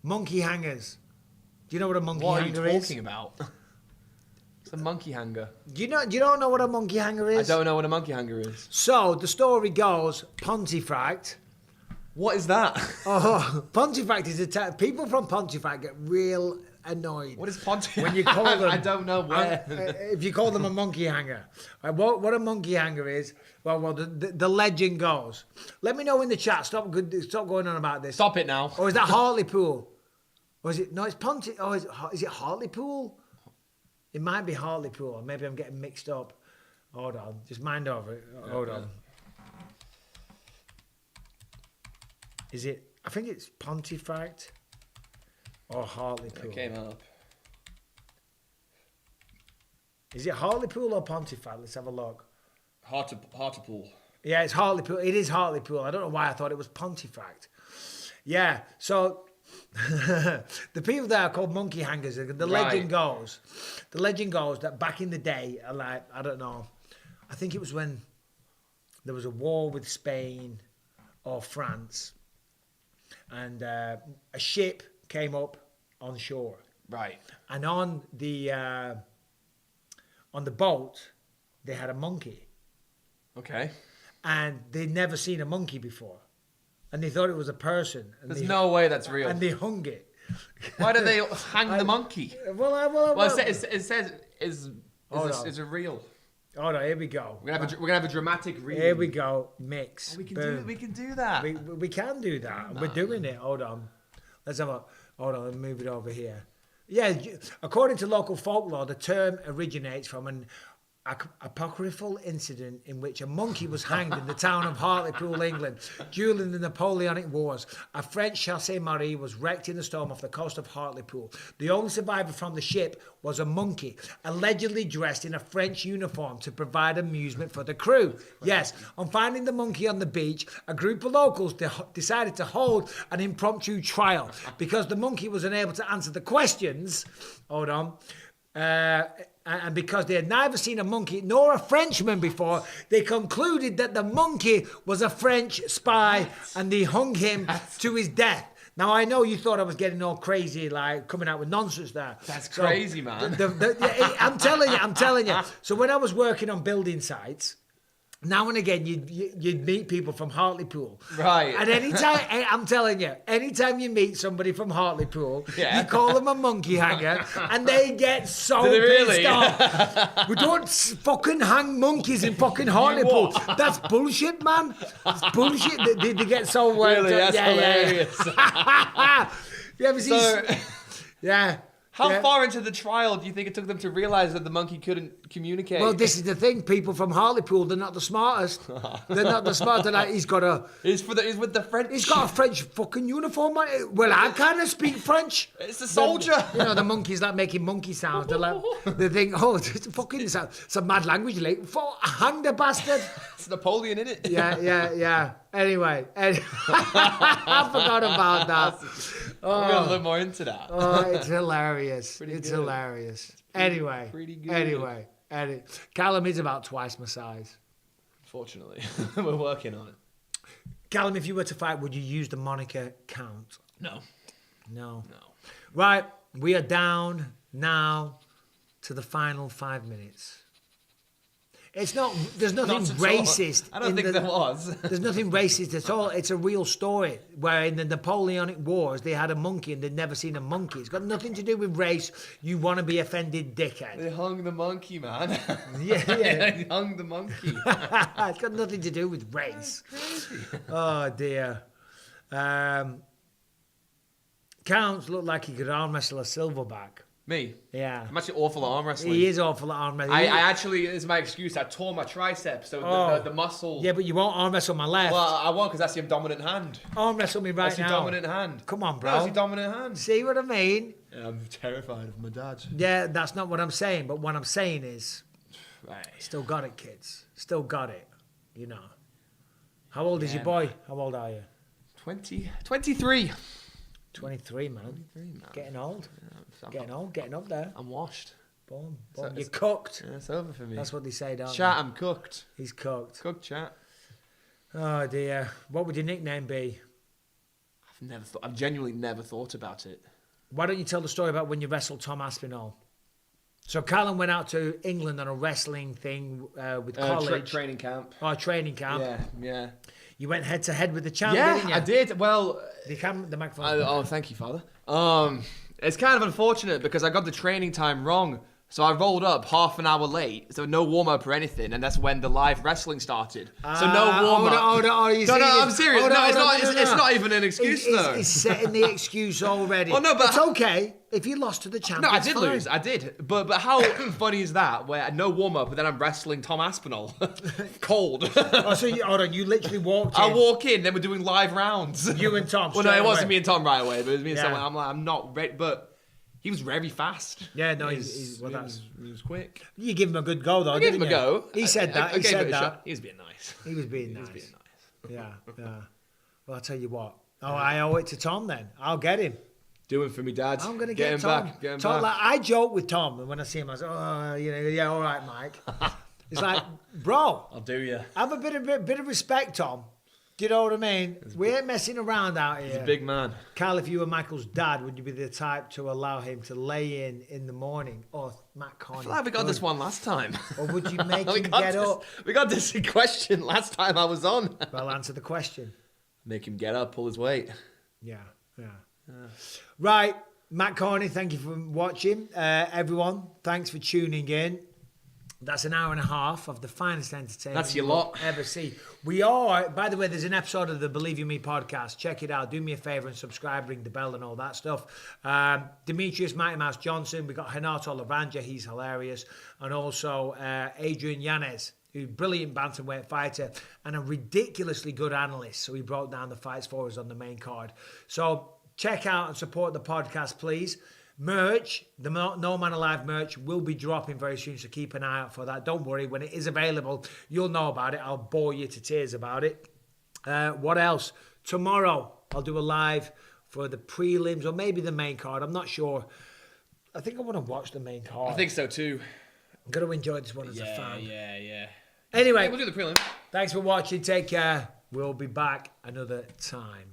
monkey hangers. Do you know what a monkey What are you hanger is? talking about? It's a monkey hanger. You don't know what a monkey hanger is? I don't know what a monkey hanger is. So the story goes, Pontefract. What is that? Oh, Pontefract is people from Pontefract get real annoyed. What is Pontefract? When you call them, I don't know where. if you call them a monkey hanger, what a monkey hanger is? Well, the legend goes. Let me know in the chat. Stop going on about this. Stop it now. Or is that Hartlepool? Or is it? No, it's Ponty. Oh, is it Hartlepool? It might be Hartlepool. Maybe I'm getting mixed up. Hold on. Just mind over it. Hold on. Is it? I think it's Pontefract or Hartlepool. It came up. Is it Hartlepool or Pontefract? Let's have a look. Hartlepool. Yeah, it's Hartlepool. It is Hartlepool. I don't know why I thought it was Pontefract. Yeah, so the people there are called monkey hangers. The legend goes that back in the day, like, I don't know, I think it was when there was a war with Spain or France, and a ship came up on shore. Right. And on the boat, they had a monkey. Okay. And they'd never seen a monkky before. And they thought it was a person. And There's no way that's real. And they hung it. Why do they hang the monkey? Well, It says, is it real? Hold on, here we go. We're gonna have a dramatic reading. Here we go, mix. We can Boom. do that. We can do that. We're doing it. Hold on. Let's move it over here. Yeah, according to local folklore, the term originates from an apocryphal incident in which a monkey was hanged in the town of Hartlepool, England, during the Napoleonic Wars. A French Chassé Marie was wrecked in a storm off the coast of Hartlepool. The only survivor from the ship was a monkey, allegedly dressed in a French uniform to provide amusement for the crew. Yes, on finding the monkey on the beach, a group of locals decided to hold an impromptu trial because the monkey was unable to answer the questions. Hold on. And because they had neither seen a monkey nor a Frenchman before, they concluded that the monkey was a French spy and they hung him to his death. Now, I know you thought I was getting all crazy, like coming out with nonsense there. That's crazy, man. I'm telling you. So when I was working on building sites, now and again, you'd meet people from Hartlepool. Right. And I'm telling you, anytime you meet somebody from Hartlepool, Yeah. you call them a monkey hanger, and they get so Do they pissed really? off. We don't fucking hang monkeys in fucking Hartlepool. That's bullshit, man. It's bullshit. They get so Really? That's hilarious. You ever see? Yeah. How far into the trial do you think it took them to realize that the monkey couldn't communicate? Well, this is the thing. People from Hartlepool, they're not the smartest. They're not the smartest. They're like, he's with the French. He's got a French fucking uniform on. Well, I kind of speak French. It's a soldier. The monkeys like making monkey sounds. They're like, they think, oh, it's fucking it's a mad language. Like, hang the bastard. It's Napoleon, in it. Yeah. Anyway, I forgot about that. I'm gonna look more into that. Oh, it's hilarious. Pretty It's good. hilarious. Anyway. pretty good. Anyway. Callum is about twice my size. Fortunately, we're working on it. Callum, if you were to fight, would you use the moniker Count? No. No. Right, we are down now to the final 5 minutes. It's not. There's nothing Not at all. racist. I don't think there was. There's nothing racist at all. It's a real story where in the Napoleonic Wars they had a monkey and they'd never seen a monkey. It's got nothing to do with race. You want to be offended, dickhead. They hung the monkey, man. Yeah. They hung the monkey. It's got nothing to do with race. Oh dear. Counts looked like he could arm wrestle a silverback. Me? Yeah. I'm actually awful at arm wrestling. He is awful at arm wrestling. I actually, it's my excuse, I tore my triceps, so the muscle... Yeah, but you won't arm wrestle my left. Well, I won't, because that's your dominant hand. Arm wrestle me right That's your now. dominant hand. Come on, bro. No, that's your dominant hand. See what I mean? Yeah, I'm terrified of my dad. Yeah, that's not what I'm saying. But what I'm saying is, Right. still got it, kids. Still got it. You know. How old is your boy? How old are you? 23. 23, man. 23, man. Getting old. I'm- Getting old. Getting up there. I'm washed. Boom. So Boom. You're it's- cooked. Yeah, it's over for me. That's what they say, don't Chat, I'm cooked. they? He's cooked. Cooked, chat. Oh, dear. What would your nickname be? I've genuinely never thought about it. Why don't you tell the story about when you wrestled Tom Aspinall? So Callum went out to England on a wrestling thing with college. Training camp. Oh, training camp. Yeah. You went head to head with the champ, Yeah, didn't you? I did. Well, The microphone. thank you, Father. It's kind of unfortunate because I got the training time wrong. So I rolled up half an hour late, so no warm-up or anything, and that's when the live wrestling started. So no warm-up. Hold on, No, I'm serious. It's not even an excuse, though. He's setting the excuse already. Oh, no, but it's okay if you lost to the champ. No, I it's did fine. lose. I did. But how funny is that? Where no warm-up, but then I'm wrestling Tom Aspinall. Cold. Oh, so hold on, you literally walked in. I walk in, then we're doing live rounds. You and Tom. Well, no, straight it wasn't away. me and Tom right away, but it was me and Yeah. someone. I'm like, I'm not ready, but he was very fast. Yeah, no, he he's was quick. You give him a good go though. I gave didn't him a you? go. He said that. I He gave said it a that. shot. He was being nice. He was being He nice. was being nice. Yeah. Well, I'll tell you what. Oh, I owe it to Tom then. I'll get him. Do it for me, Dad. I'm gonna get get him Tom. back. Get him Tom, back. like, I joke with Tom, and when I see him, I say, "Oh, yeah, all right, Mike." It's like, bro, I'll do you. have a bit of respect, Tom. Do you know what I mean? We ain't messing around out here. He's a big man. Carl, if you were Michael's dad, would you be the type to allow him to lay in the morning? Or Matt Coney? I feel like we got this one last time. Or would you make We him got get this- up? We got this question last time I was on. Well, answer the question. Make him get up, pull his weight. Yeah. Right, Matt Corney, thank you for watching. Everyone, thanks for tuning in. That's an hour and a half of the finest entertainment That's your you'll lot. ever see. We are, by the way, there's an episode of the Believe You Me podcast. Check it out. Do me a favor and subscribe, ring the bell and all that stuff. Demetrius Mighty Mouse Johnson. We got Renato Lavanja. He's hilarious. And also Adrian Yanez, who's a brilliant bantamweight fighter and a ridiculously good analyst. So he broke down the fights for us on the main card. So check out and support the podcast, please. Merch, the No Man Alive merch will be dropping very soon, so keep an eye out for that. Don't worry, when it is available, you'll know about it. I'll bore you to tears about it. What else? Tomorrow, I'll do a live for the prelims or maybe the main card. I'm not sure. I think I want to watch the main card. I think so too. I'm going to enjoy this one as a fan. Yeah. Anyway, We'll do the prelim. thanks for watching. Take care. We'll be back another time.